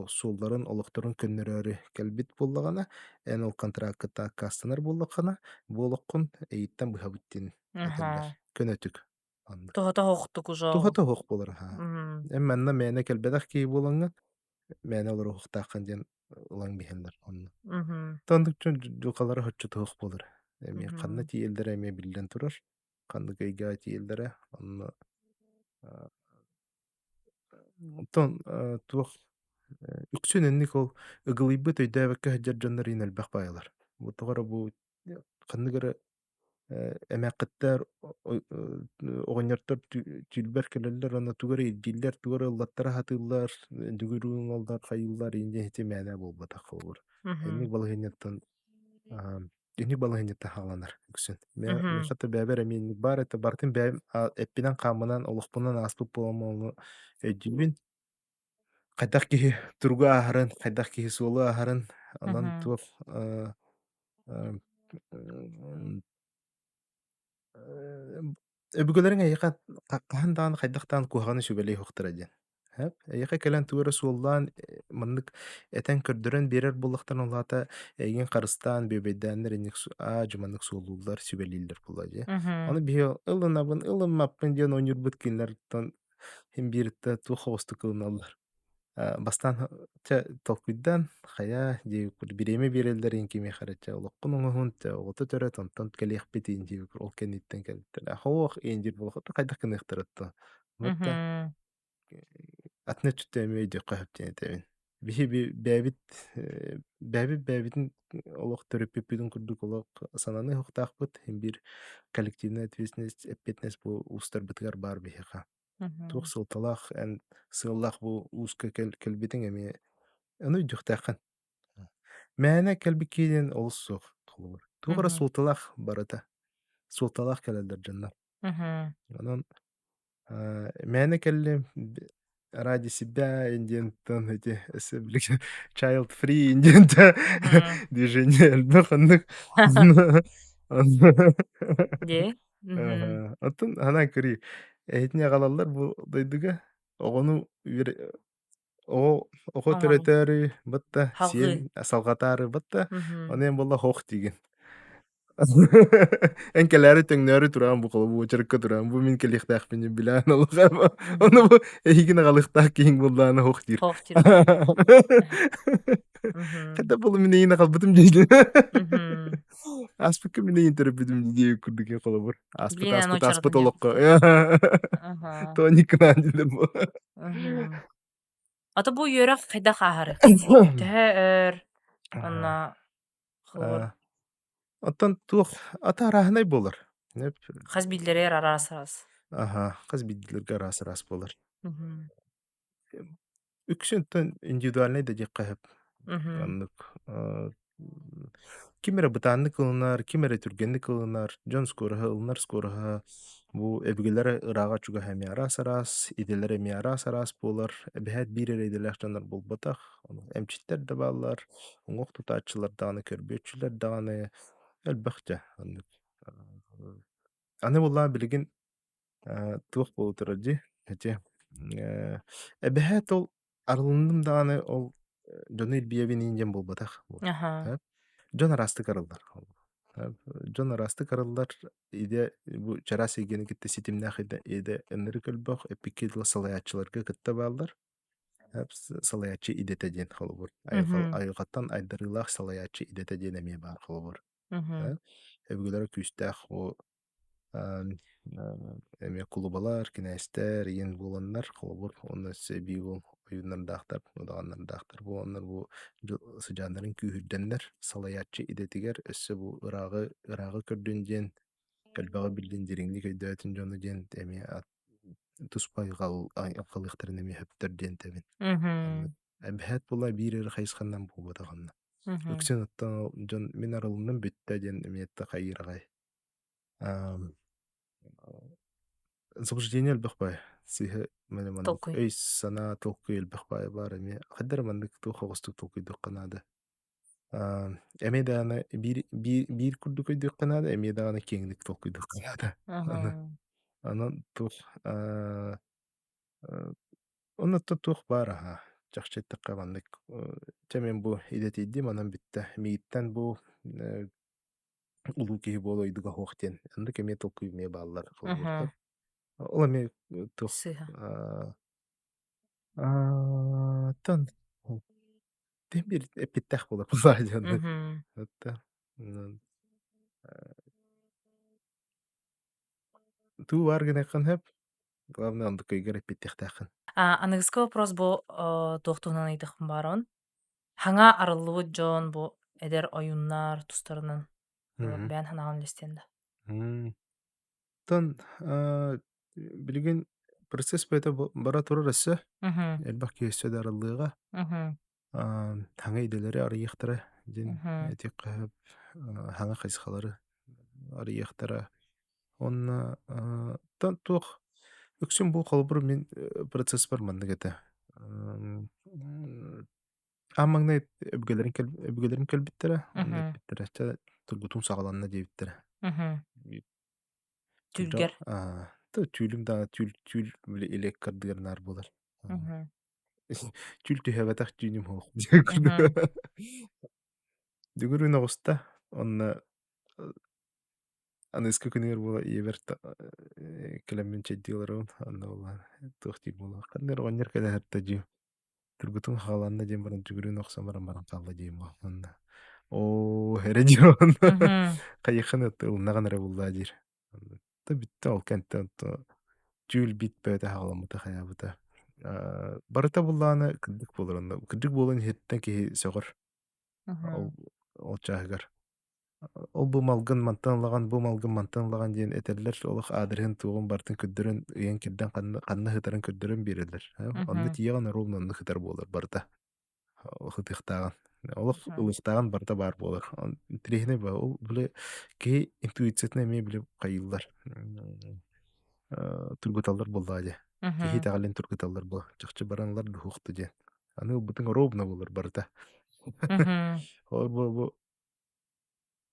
суолларын олохторун көннөрөөрү келбит буллагана эн ол контрактта кастанар буллакана бу олоккун эйиттен быһабыттин этэллер Мгм. көнөтүк аннык Туһата хоохтук уже. тухата хуох булар Мгм. эмманна мээнэ келбедах кии булаңа мээнэ олор хуохтаахын диэн ылаң биһэллер онно Мгм. тондук жукалары хоччу туох булар эми ханна Мгм. тиэлдер эми биллен турар ханны кайга тиэлдере онно тон туох үксүн энник ол ыгылыйбыт өйдөөбөккө хаджардьаннар иинэлбэх баалар бу тоҕора бу ханныгара эмээккыттар оҕонньордор түүлбэр келэллэр онно тугара илдьииллэр тугара ыллаттара хатыыллар дүгүрүүң оллар хайыллар ииндьэ ити мээнэ буолбатах холбур энник Мгм. балыһыынньыттан инник балыһыынньыттан хааланар үксүн Мгм. михата бэбэр эмиинник бар это бартын бэм эппинэн хаамынан олохпунан ааспыт буома ону өйдүүбүн хайдах киһи тургу ааһарын хайдах киһи суолу ааһарын онон Мгм. туох э, э, э, өбүгөлөрүң эйиэхэ кахан даан хайдахтаан куһаҕаны сүбэлэй хуохтара диэн эйиэхэ кэлэн тугара суоллаан маннык этэн көрдөрөн биэрэр буллахтан улаата эйигин харыстаан бөбөйдээннэр инник жуманнык суолуулар сүбэлииллэр була дии Мгм. ону биһиэ ылынабын ылынмаппын диэн оонньурбут кинилэртон хим бииртэ туох хобусту кылыналлар бастан толкуйдан хая диэбиккур бириэми биэрэллэрин кими харача олоккун оҥоһун оҕото төрө тонтон кэлиэхпит иин диэбиккур ол кэнниттэн кэлбиттэр хоох иин диир хайдах кыныахтарытта мытта атны түттэми өйдөххө хөптенетебин бээбит бээбитин олох төрөппүппүтүн курдук олох сананы хуктаахпыт бир коллективная ответственность эппетнес бу устарбытыгар баар биһиха туох Мгм. сылталаах эн сыыллаах бу ууска келбитиң эми аны үдүхтээххин мээнэ келбиккиидин олус холубур тугара Мгм. султалаах барыта султалаах келелдер дьоннор Мгм. онон мээнэ келли ради себя индиентон эти child free индиента Мгм. движение элбэх Де? Мгм. оттон хана кыри эйтине калаллар бу дойдуга оҕону оҕо Оҥону. төрөтөөрү бытта Халгы. сиэн салгатаары бытта Мгм. онуен болла хох диген эн келээри төҥнөөрү тураан бу колу бу чырыкка тураан бу мин келиэхтээхпин билээн олуга ону Мгм. бу эһигин аҕалыхтаах киһиҥ буллаана хох дир Хоохтир. Мгм. хата булу мин эйин аҕалбытым диилин Мгм. аспыкка мин эйин төрөппүтүм дии курдукен колобур аспыт Билин аспыт очарытын аспыт олокко яхпытын. Ага. тоонниккынаан дилер бу Мгм. Ата бу үөрэх хайдах ааһары. Төһө өр. Онна холор. Оттон туох ата арааһынай буолар. Нэп Хас билдерер арасарас. кыз бидилерге араас буолар. Мгм. Үксүнтөн индивидуальный да диэк хаһып Мгм. аннык кимере бытааннык ылынар, кимере түргенник ылынар, дьон скороһа ылынар скороһа бу эбигелere ыраага чуга эми араас иделер эми араас буолар. Эбиһэт биир эрэйделэх дьоннор булбатах. Эмчиттер да баалар, уҥох тутааччылар даҕаны, көрбүөччүлэр даҕаны элбэх аннык. Аны буллаан билигин туох болутура дии эти эбэһээт ол арылынным даҕаны ол дьону илбиэбин ииндьэн булбатах Ага. дьон арастык арыллар дьон арастык арыллар иде бу чараас ийгени китте ситимнээх иде ынныры көлбөх эппикки дыла салайааччыларга кытта бааллар Әп салаяччы идете диэн холобур. Мгм. Айылҕаттан айдарыылаах салаяччы идете диэн эмиэ баар холобур. Мгм. Эбигелere күстәх о ам, эме кулубалар, кинәстәр, иен буланнар холобур. Онны себи бул оюннардахтар, одаганнардахтар. Бу оннар бу сыжаннарын күүһүрдәннәр салаяччы идетигер өссө бу ырагы көрдүн диэн кэлбэҕэ билдин дириңли көйдөтүн жону диэн эми туспай калыктарын эми хөптөр диэн тебин. Аннык Мгм. эбэһэт була биир хайысханнан буубатаҕанна. Мгм. Үксен оттон дьон мин арылынан бүттэ диэн эмиэтте хайыырагай. Ам, Заблуждение элбэх сыйы мэне маннык Толкуй. өй сана толкуй элбэх бар эми хаддар маннык ту хогостук толкуйдук канада. Эми даана биир курдук өйдүк канада, эми даана кеңдик толкуйдук канада. Аны Мгм. анан тух а а, оннотто тух бар аха. Чахчеттакка маннык. Чамен бу идетийди манан бүтtä. Мииттен бу улуу киһи буолойдуга хуохтен. Андык эми толкуй ме бааллар холбуртар. Мгм. Ол эми тух Сыха. тон тем бир эппиттэх булар булаадьаннык. Мгм. Отта туу бар гынайхан хэп. Главное, он такой игры эппиттехтэххин. Аныгыска вопрос бу туохтуунан ыйтыхпын баарон. Хаңа арыллыбыт дьон бу эдер оюннар тустарынан булар Мгм. бээн ханаҕын листиэнда. М. Тон билигин процесс бэйэ бара турар өссө. Мгм. Элбах киэссэ дарыллыга. Мгм. Хаңа иделери арыйахтара. Дин Мгм. этик кыһып хаңа хайсхалары арыйахтара. Онна туох өксүн бу холбур мен процесс бар маннык эте. Аммаңна өбгөлөрүн келбиттере, онна Мгм. эппиттере. Тургутун сагаланна диэбиттере. Мгм. Турдо Түлгер. түүлүм да түүл биле элек кырдыгар булар. Мгм. Түүл түһэбэтэх түүнүм хоох. Мгм. Дүгүрүн оҕуста, онна аныыска күнүгэр була иеберт кэлэммин чэддиыларын, онна була туох тиил була. Ханнер оҕонньор кэлэһэртэ дии. Тургутун хааланна диэн баран дүгүрүн охсамаран баран хаалла диэн бу. Онна хэре диэн. Мгм. Хайыхан ылнаган эрэ буллаа диир. Та бүтте ол кэнтэ түүл бит бэйэтэ хагаламмыта хаябыта. Барыта буллааны кырдык болор онно. Кырдык буолан хеттен киһи сөҕөр. Ол Мгм. ол чааһыгар. Ол бу малгын мантанлаган диэн этерлэр олох аадырыһын тугун бартын көддөрөн ыйан кирден ханна хытарын көддөрөн биэрэлэр. Онно Мгм. тияган орул онно хытар буолар барыта. Хытыхтааган. Олох Мгм. ылыхтааган барыта баар буолар. Тирихине ба ол биле ки интуициясына эми биле хайыллар. Тургуталлар буллаа дии. Киһи Мгм. таҕаллин тургуталлар бу. Чахчы баранлар духуохту диэн. Аны бутун робна булар барыта. Мгм. Ол бу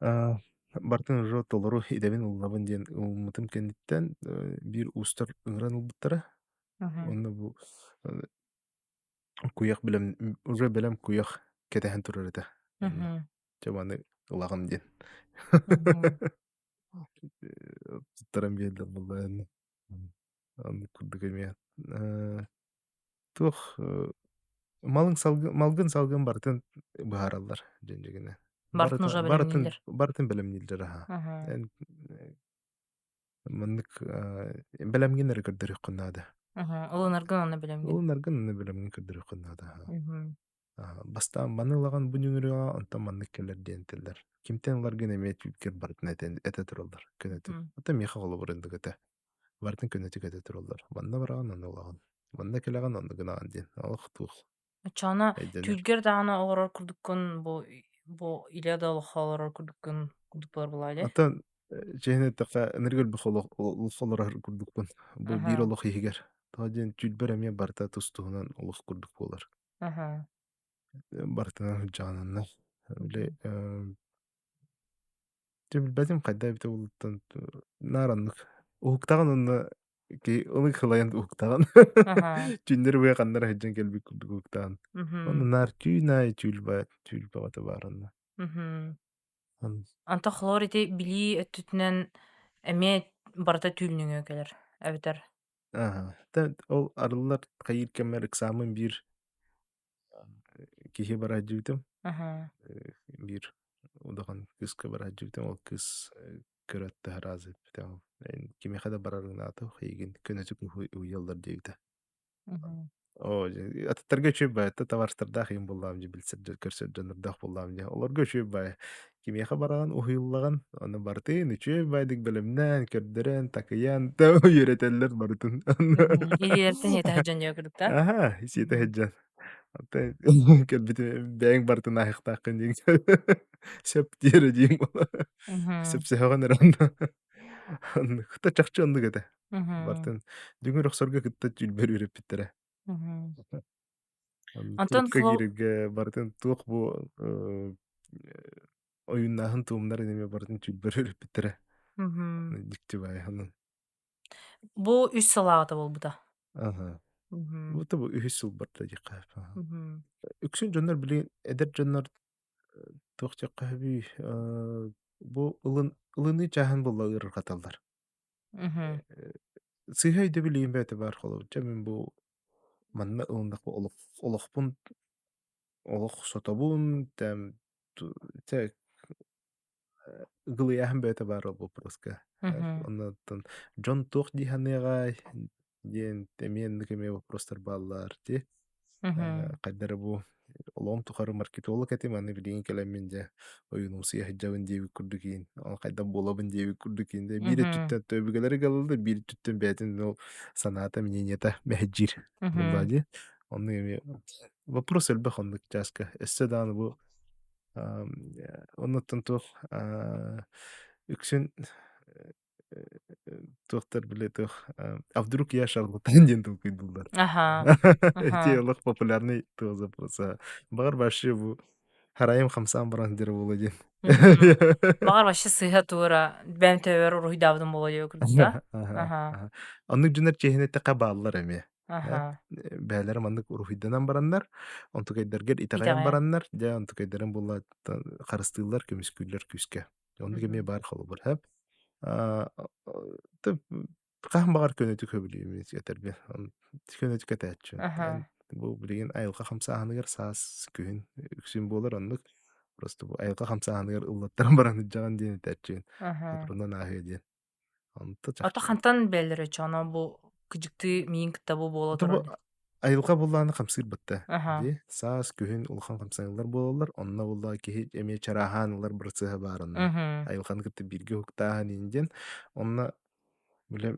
А, бартын уже толору идебин уллабын диэн уммутум кенниттен бир устар ыҥыран улбуттара. Мгм. Онно бу э, куйах билем уже билем куйах кетэһэн турар этэ. Онно Мгм. чаманы ылагам диэн. Мгм. Туттаран биэллэр булла энне. Онно курдук эмиэ. Туох малгын салгын бартын быһаараллар дьондьигине. Барт нужа белемнилер. Бартын белемнилдер аха. Мгм. Эн маннык белемгин эрэ көрдөрүк куннаада. Мгм. Улынаргын аны белемгин. Ол наргын ны белемгин көрдөрүк куннаада. Мгм. Бастаан манылаган бүнүңүрүгө онтон маннык келер диентелер. Кимтен ларгын эме түкер бартын эте тураллар. Көнөтү. Мгм. Ота миха голу бурындык эте. Бартын көнөтү эте тураллар. Манна бараган аны улаган. Манна келеган аны гынаган диен. Алых тух. Чана Эйденер. түлгер даана олорор курдуккун бу Илиада олохолорор курдуккун курдуклар булайды. Ата чехне така энергел бихоло улхолор курдукпун. Бу бир Аха. олох игер. Таден түлбер эме барта тустугунан олох курдук болар. Аха. Бартынан жанына. Биле Мгм. Бәтим кайда бите булуттан нараннык. Уктаган онна ки оны хылаян уктаган. Аха. Түндер буя каннар хаҗан келбик курдук уктаган. Оны Мгм. нар түйнай тюльба бата барынна. Мгм. Анта хлор ити били өттүтүнен эме барата түлнүңө келер. Эбитер. Ол арылар кайыр кемер экзамен бир киһи бараажыбытым, Аха. биир удахан кыска бараажыбытым, ол кыс көрөттө хараазы битэҕим. Кимиэхэ да барарыҥнаатым, хайыгын көнөтүк уйаллар диэбитэ. Мгм. Оо, аттарга үчүөй баай, таварстардаах иһин буллаам дьэ, көрсөт дьоннордоох буллаам дьэ. Олорго үчүөй баай. Кимиэхэ бараҕын уһуйуллаҕын, ону бартыын үчүөй баайдык бэлэмнээн, көрдөрөн, такыйан, үйөрэтэллэр бартын. Мгм. Илиэртэн иэтэ хаджан дьиэкырдык, Аха, сиэтэ Мгм. хэджан. Онто кэлбит бэйэҥ бартын аахтааххын диэн. Сөп диэрэ диэм була. Мгм. Сөпсөһөҕөн эрэн. Хыта чахчы оннук этэ. Мгм. Бартын дүҥүр охсорго кытта түлбөр үрэппиттэрэ. Мгм. Онтон Трупка флоу кииргэ бартын туох бу оюннааһын туумнар инеме бартын түлбөр үрэппиттэрэ. Мгм. Дьикти баай анын. Бу үс салаата болбута. Ага. Мгм. Бута бу үһүс сыл барда дьиккаап. Мгм. Үксүн дьоннор билигин эдер дьоннор туох дьяккаһыбый бу ылыны чааһын булла ыарыр хаталлар. Мгм. Сыыһа өйдө билигин бээтэ баар холобучча мин бу манна ылындак бу олохпун олох сотобун тэм ыгылыяһын бэйэтэ баар ол вопроска. Мгм. Оннотон дьон туох диһаныаҕай диэн эмиэнник эмиэ вопростар бааллар дии. Мгм. Хайдара бу олоом тухары маркетолог этим аны билигин кэлэммин дьэ ойунуусуйа хаджабын диэбик курдукиин ол хайдам буолабын диэбик курдукиин дьэ биир Мгм. түттэн төбүгэлери галылда биир түттэн бээтин ол санаата мнениета мэһэджир буллаа Мгм. дии. Онну эми вопрос элбэх оннук чааска эссе дааны бу оннуттан туох үксүн туохтар биле туох а вдруг я шарлатан диэн тулкуйдуллар. Аха. Эти Аха. олох популярный туох запроса. Багар башы бу харайым хамсаан баран дире була диэн. Мгм. Баҕар башы сыыһа туора бэм төбөр уруйдаабытын боло диэкырдык, Аха, Аха. аха. Оннук дьонор чеһинэтэ бааллар эми. Аха. Бээлэр маннык уруйданан бараннар, онтукайдаргар итаҕайан Итаҕая. бараннар, дьэ онтукайдарын булла харыстыылар көмүскүүлэр күскэ. Оннук эми Мгм. баар холобур, хэп. А, Тэп хаһан багар көнөтүк хөбүлүм этерби. Көнөтүк этээччүн. Аха. Бу билигин айылга хамсааһыныгар саас күһүн үксүн буолар оннук. Просто бу айылга хамсааһыныгар ыллаттаран баран жаган диэн этээччүн. Аха. Оторунан аахыа диэн. Онто Ото чахчы. хантан бэллэр очоно бу кыдьыктыы миин кыттабы буола Ото бу турар ди. айылга буллааны хамсыыр батта. Аха. Ди саас күһүн улахан хамсааңылар буолалар. Онна булла киһи эмиэ чарааһаанылар бырсыһа баарынна. Мгм. Айылхан кытта бирге хуктааһан индиэн. Онна биле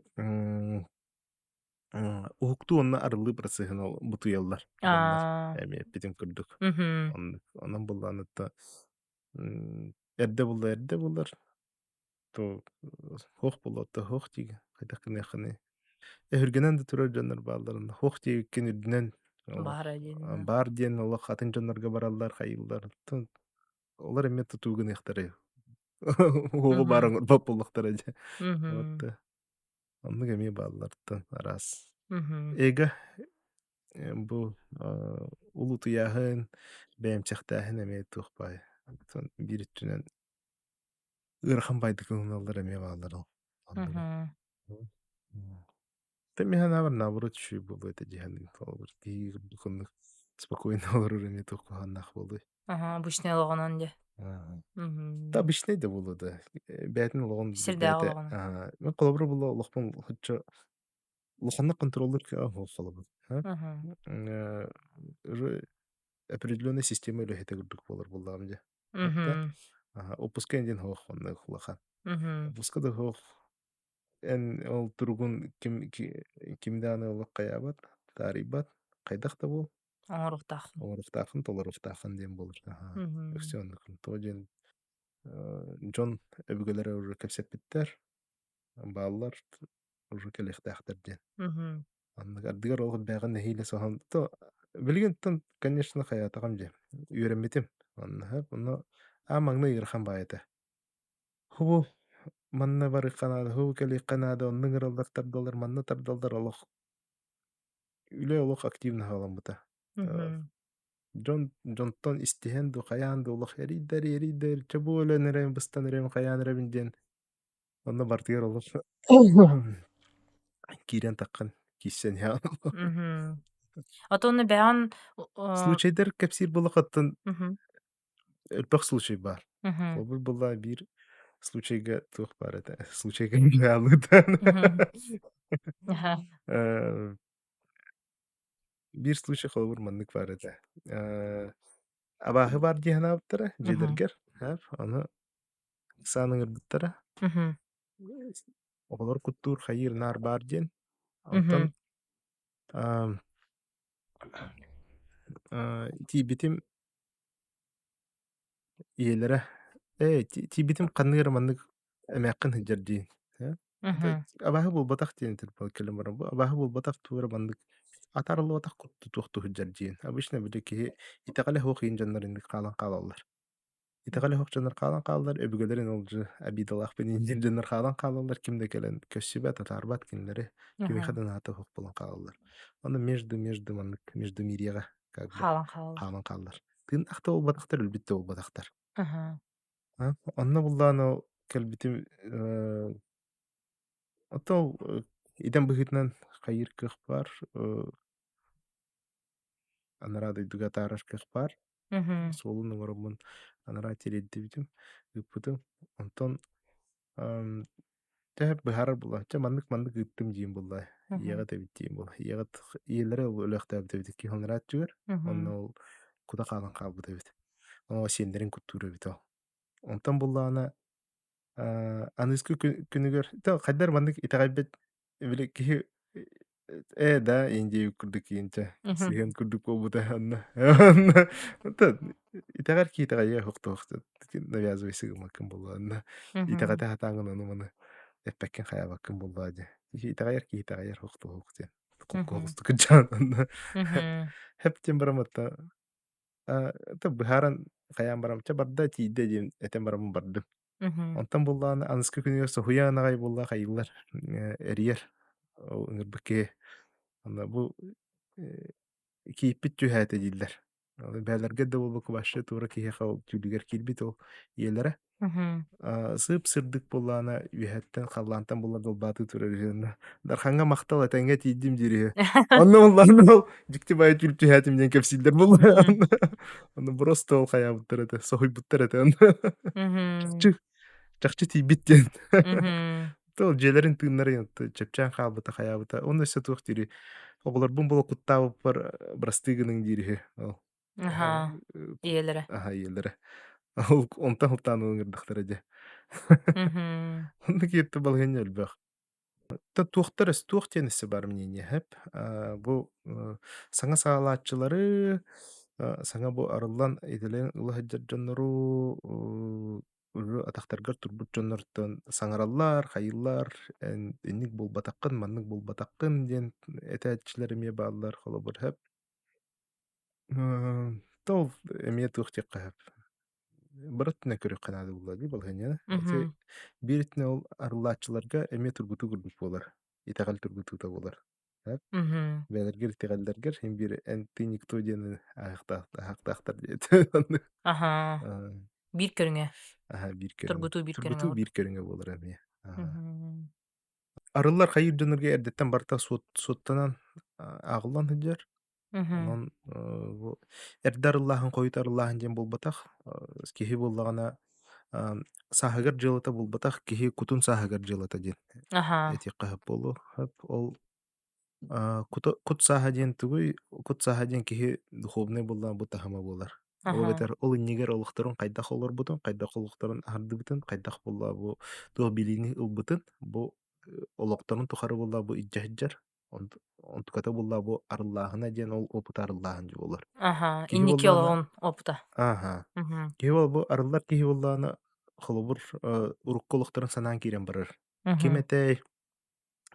уһуктуу онно арылыы барасыһын ол бутуйаллар дьоннор Аа. эми эппитин курдук. Мгм. Онон буллаанытта эрдэ буллар то хуох буллатта хуох диги хайдах кынаханы эһүргэнэн да турар дьоннор баалларын хуох диэбиккин үрдүнэн олох Баара диэн. баар диэн олох хатын дьоннорго бараллар хайыллар. Олар эмиэ тутуугунайахтары хуогу Мгм. баарың урбап буллахтара дьэ. Вот Мгм. оннук эмиэ бааллартан араас Мгм. эйга бу улуу туяаһын бээмчэхтээһин эмиэ туохпай. Онтон биир үттүнэн ыарахан байдыгыҥҥаллар эмиэ бааллар ол. Оннуга. Мгм. Тэмиэхэн аабар наоборот чүй болуой этэ диэхэнник толбут киһи курдукуннук спокойно олорор эмиэ туохпаһаннаах болуой. Ага, обычный олоҕунан дьэ. Аа. Та Мгм. обычный да болуо да. Бээтин олоҕун Сирдээх бээтэ олоҕунан. мен колобура булла олохпун хоччо улаханнык контроллер холобут. Мгм. Уже определенная система үлэһэтэ курдук буолар буллаам дьэ. Хатта Мгм. отпуска индин хоох онно улахан. Мгм. Отпуска да хоох ол туругун кимдааны олох каябат, таарыйбат, кайдах да бул. Оҥоруктааххын. Оҥоруктаахын, толоруктаахын диэн болор. Мгм. Өксөннүкүн. Тоо диэн дьон өбүгэлэрэ уже кэпсэппиттэр, бааллар уже кэлиэхтээхтэр диэн. Мгм. Аннык ардыгар олох бэҕин нэһиилэ соһон билигинтэн, конечно, хайаатаҕам дьэ. Үөрэммитим. Онно маҥна ыарахан баайата. Хубу манна барыахханаада, хубу кэлиихханаада, оннуң ыраллар тардылар, манна тардылдар олох. Үлэ олох активна халаммыта. Мгм. Дьонтон истиһэн ду, хайаан ду олох эрийдэр, чабуу өлөн эрэбин, быстан эрэбин, хайаан эрэбин диэн. Онно бартыгар олох киирэн таккан кииссэн яа. Мгм. Отонны бэҕэҥ Случайдар кэпсиир булахаттан мгм, өлпөх случай бар. мгм, Ол була бир случайга туох бар это. Случайга алыдан. мгм. Аха. Бир случай холбур маннык бар это. Абааһы бар диэхэнааптара, Мгм, дьиэлэргэр, хап, ону сааныҥырбыттара. мгм, Оҕолор куттуур хайыыр наар баар диэн. Онтон мгм, аам, тиибитим иэлэрэ тиибитим ханныгар маннык эмээххин сылдьар диин. мгм. Абааһы булбатах диэн телефон кэлэн баран бу. Абааһы булбатах туора маннык атаарыллыбатах кутту туохту сылдьар диэн. Обычно били киһи итэҕэлэ хуох иин дьоннор инник хаалан хаалаллар. Итэҕэлэ хуох дьоннор хаалан хаалалар, өбүгэлэрин олдьу абиидалаахпын иин дьоннор хаалан хаалаллар. Кимде кэлэн көссүбэт, атаарбат кинилэри Аха. кимиэхэ наата хуох булан хаалаллар. Ону между маннык, между мириэҕэ как бы Хаалан хаалар. хаалан хааллар. Тыын ахта булбатахтар, үлбүтте булбатахтар. Аха. Онно буллаано кэлбитим отол идем быһыытынан хайыр кых бар, анара дойдуга таарар кых бар. Мгм, Суолун оҥороммун анара тиреддибитим, ыппытым. Онтон ам, тэһэ быһаарар булла. Ча маннык ыттым диин булла. мгм, Ийэҕэ тэбит диин булла. Ийэҕэ иеллэрэ үлэхтээбит эбит икки хоннораат мгм, онно ол куда хаалан хаалбыт эбит. О сиэннэрин куттуур эбит ол. Онтон буллаана аныыскы күнүгөр хайдар маннык итаҕайбыт биле киһи да индии курдук киинчэ мгм, сыһын курдук буолбута анна итаҕар ки итаҕайа хуохтуохту навязывай сыгымаккын булла анна мгм, итаҕата хатааңын онуманы эппэккен хаябаккын буллаа дии итаҕайар ки итаҕайар хуохтуохук диэн мгм, кохосту кыджаан анна мгм, хэп диэн бараматта быһааран хаяан барамча барда тиийдэ диэн этен барамын бардым. мгм, Онтон буллааны аныскы күнүгэр соһуяанагай булла хайыллар эрийэр ыҥырбыккие онно бу э, кииппит түһээте дииллэр бээлэргэ да булбук башчы туора киһиэхэ ол түүлүгэр киирбит ол иэлэрэ мгм. сыып сырдык буллаана үөһэттэн халлаантан булла долбааты турарыһыанна дарханга мактал этеңге тииддим дириһэ онно буллаана ол дьикти бая түл түһээти минен кэпсииллэр булла Мгм, онно просто ол хаябыттар эте соһуйбуттар эте онно мгм, чакчы чакчы тиибит диэн мгм. тол дьиэлэрин тыыннары чэпчээн хаалбыта хаябыта онно өссө туох дири оҕолорбун була куттаабыппар брастыыгының дириһи ол Аха. Иелере. иэлэрэ ол онтон хултаан ыҥырдахтара дьэ Мгм, онно кииртэ балыһыанньа өлбөөх туохтар туох диэн өссө бар мнение хэп бу саҥа саалааччылары саҥа бу арыллан идэлээн ылаһыдьар дьоннору уру атахтаргар турбут дьоннортон саҥараллар хайыллар инник булбатаххын маннык булбатаххын диэн этээччилэр эмиэ бааллар холобур хэп тол эмиэ туох диэххэ хэп бараттына көрүк канаады буллади балыһыанньа эти мгм, бииритинэ ол арылааччыларга эмиэ тургуту курдук буолар итаҕал тургутуута буолар мгм, бэлэргэр тиҕэллэргэр хин бир эн ты никто диэн аахтаахтар диэт Аха. Биир көрүңэ. биир көрүҥ Тургутуу биир көрүңэ тургутуу вот. биир көрүҥө буолар эмиэ Мгм, арыллар хайыыр дьоннорго эрдэттэн барта суоттанан ааҕылан сылдьар мгм, онон бу эрдэ арыллааһын хойут арыллааһын диэн булбатах киһи буллаҕына сааһыгар дьылыта булбатах киһи кутун сааһыгар дьылыта диэн Аха. этиэххэ хөп буолу хөп ол кут сааһа диэн тугуй кут сааһа диэн киһи духовный буллаан бу таһыма буолар ол Аха. бэтэр ол иннигэр олохторун хайдах олорбутун хайдах олохторун аһардыбытын хайдах буллаа бу туох билини ылбытын бу олохторун тухары буллаа бу иджаһыдьар онтуката буллаа бу арыллааһына диэн ол опут арыллааһын дьуолар Аха. киһи Инники буллаана олоҕун опута. Мгм, киһи бол бу арыллар киһи буллаана холобур урукка олохторун санаан киирэн барар ким мгм, этэй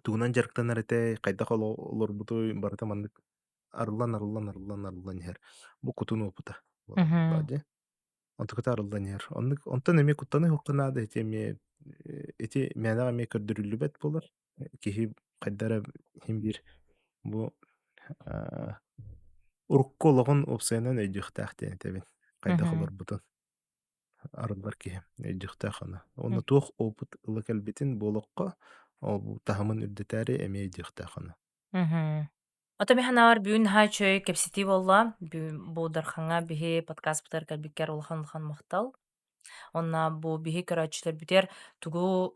тугунан жарыктанар этэй хайдах олорбутуй барыта маннык арыллан иһэр бу кутун опута мгм, буллади онтуката арыллан иһэр онтон эми куттаны хукканаада ити эми ити мээнэҕ эми көрдөрүллүбэт булар киһи хайдара хим биир бу аа, урукка олоҕун упсайынан өйдүөхтээх диэн этэбин хайдах мгм, олорбутун арыллар киһи өйдүөхтээх аны м, онно туох опут ылы кэлбитин буолуоххо ол бу таһымын үрдэтээри эми өйдүөхтээх аны мгм. Ото механаар бүгүн наһаа чөй кэпсити болла. Бу дархаңа биһи подкаст бытар кэлбиккэр улахан мактал. Онна бу биһи көрөөчүлөр бүтер тугу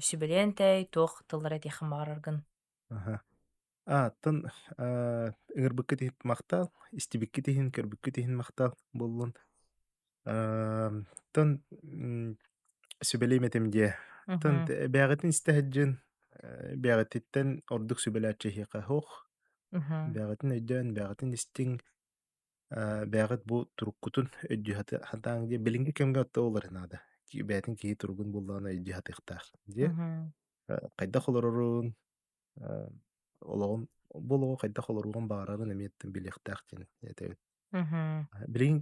сүбэлиэнтэй туох тыллара тиэхин баараргын. Аха. Тын ыҥырбыкка тиһин махтаал, истибикки тиһин, көрбүккэ тиһин махтаал буллун. Тын сүбэлиймэтим дии. Тын Мгм. бэҕэтин истэһэджин, бэҕэтиттэн ордук сүбэлээччи иһиэхэ хоох, Мгм. бэҕэтин өйдөөн, бэҕэтин истиҥ, бэҕэт бу туруккутун өйдү хатааҥ дии билиҥҥи кэмгэ отто олар наада. Бээтин киһи туругун буллаҕына өйдү хатыахтаах дии. Мгм. Хайдах олороруун, олоҕун булуҕу хайдах олоругун баҕарарын эмиэттэн билиэхтээх диэн этэбит. Мгм. Билиҥ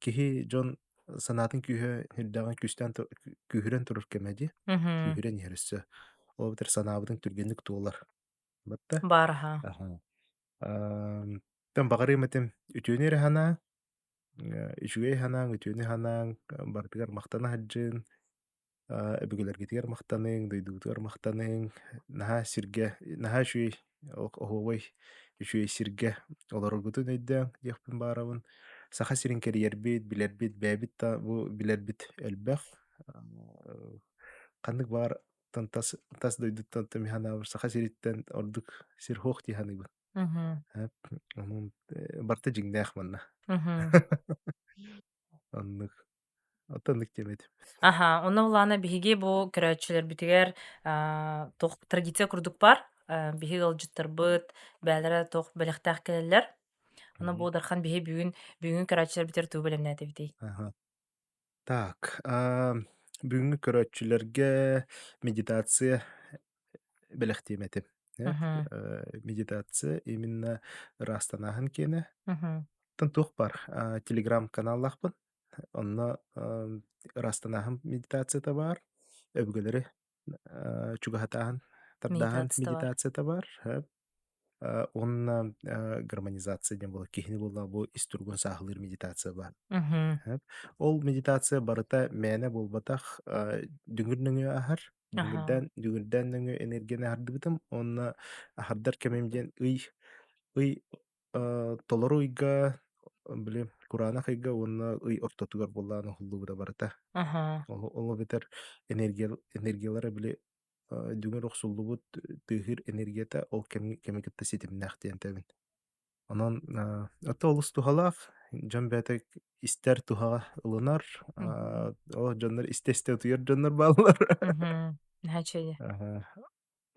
киһи дьон санаатын күүһэ хүрдээҕин күүһүрэн турар кэмэ Мгм. күүһүрэн иһэрүссэ. Ол битэр санаабытын түргэнник туолар. Батта. Баараһа. Аха. Тан баҕарыым этим үтүөнү эрэ ханаа, үчүгэй ханааң, үтүөнү ханааң, бардыгар махтана хаджыын, өбүгүлэргитигэр махтаныыҥ, дойдугутугар махтаныыҥ, наһаа үчүгэй оһуобой үчүгэй сиргэ олоругутун өйдөөн диэхпин баарабын. Саха сирин кэрийэрбит, билэрбит, бэйбит бу билэрбит өлбөх. Ханнык баар тас дойдуттан тымыханаабыр саха сириттэн ордук сир хуох тиһаныбын. Мгм. Онун барта жиңнээх манна. Мгм. Оннук оттоннук темет. Аха, онно улаана биһиги бу көрөөчүлөр бүтүгэр туох традиция курдук бар. Биһи ылдьыттарбыт, бээлэрэ туох бэлэхтээх келэллэр. Оно бу дархан биһи бүгүн көрөөчүлөр бүтэр туу белемнээти. Аха. Так, бүгүнкү көрөөчүлэргэ медитация белехтиэметим. Мгм. Медитация именно растанааһын киэнэ. Мгм. Тон туох бар. Телеграм каналлахпын. Онно растанааһын медитацията бар. Өбүгөлери чугаһатааһын тардааһын Медитацияда бар. медитацията бар. Онна гармонизация дем була кихини була бу истургун саахылыр медитация бар. Мгм. Ол медитация барыта мэне булбатах дүңгүрнөңү ахар. Аха. Дүңгүрдэн нөңү энергияны хардыбытым. Онна ахардар кемемден ый толору ыйга биле кураанах ыйга онна ый ортотугар буллааны хуллубута барыта. Аха. Ол бетер энергиялары биле дүңгүр охсуллубут тыыһыр энергията ол кемикетте ситимнээх диэн. Онон отто олус тухалаах, дьон бээтэ истэр туһаҕа ылынар, Мгм. ол дьоннор истэ утуйар дьоннор бааллар. Мгм. Наһаа. Ага,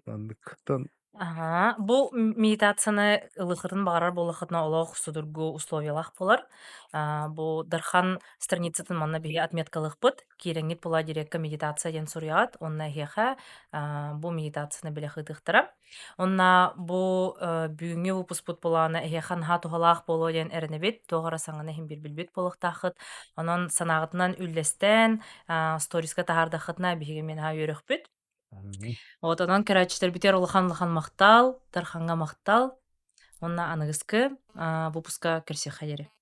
манныктан. Ага, бу медитацияны ылыхытын багарар болахытына олох судургу условиялах болар. Бу дархан страницатын манна биһиги отметкалыхпыт. Кирэҥит була дирекка медитация ден суряат. Онна иһэхэ бу медитацияны билэхытыхтара. Онна бу бүгүнгү выпуспут булаана иһэхэн ха тухалаах боло ден эренебит. Тоҕара саҥана хим билбит болохтаахыт. Онон санаагытынан үллэстэн сториска таһаардаххытна биһиги мен ха үөрөхпүт. Вот онон кэрээчтэр битер улахан мактал, тарханга мактал. Онна аныгыскы выпуска кирсиэх хайери.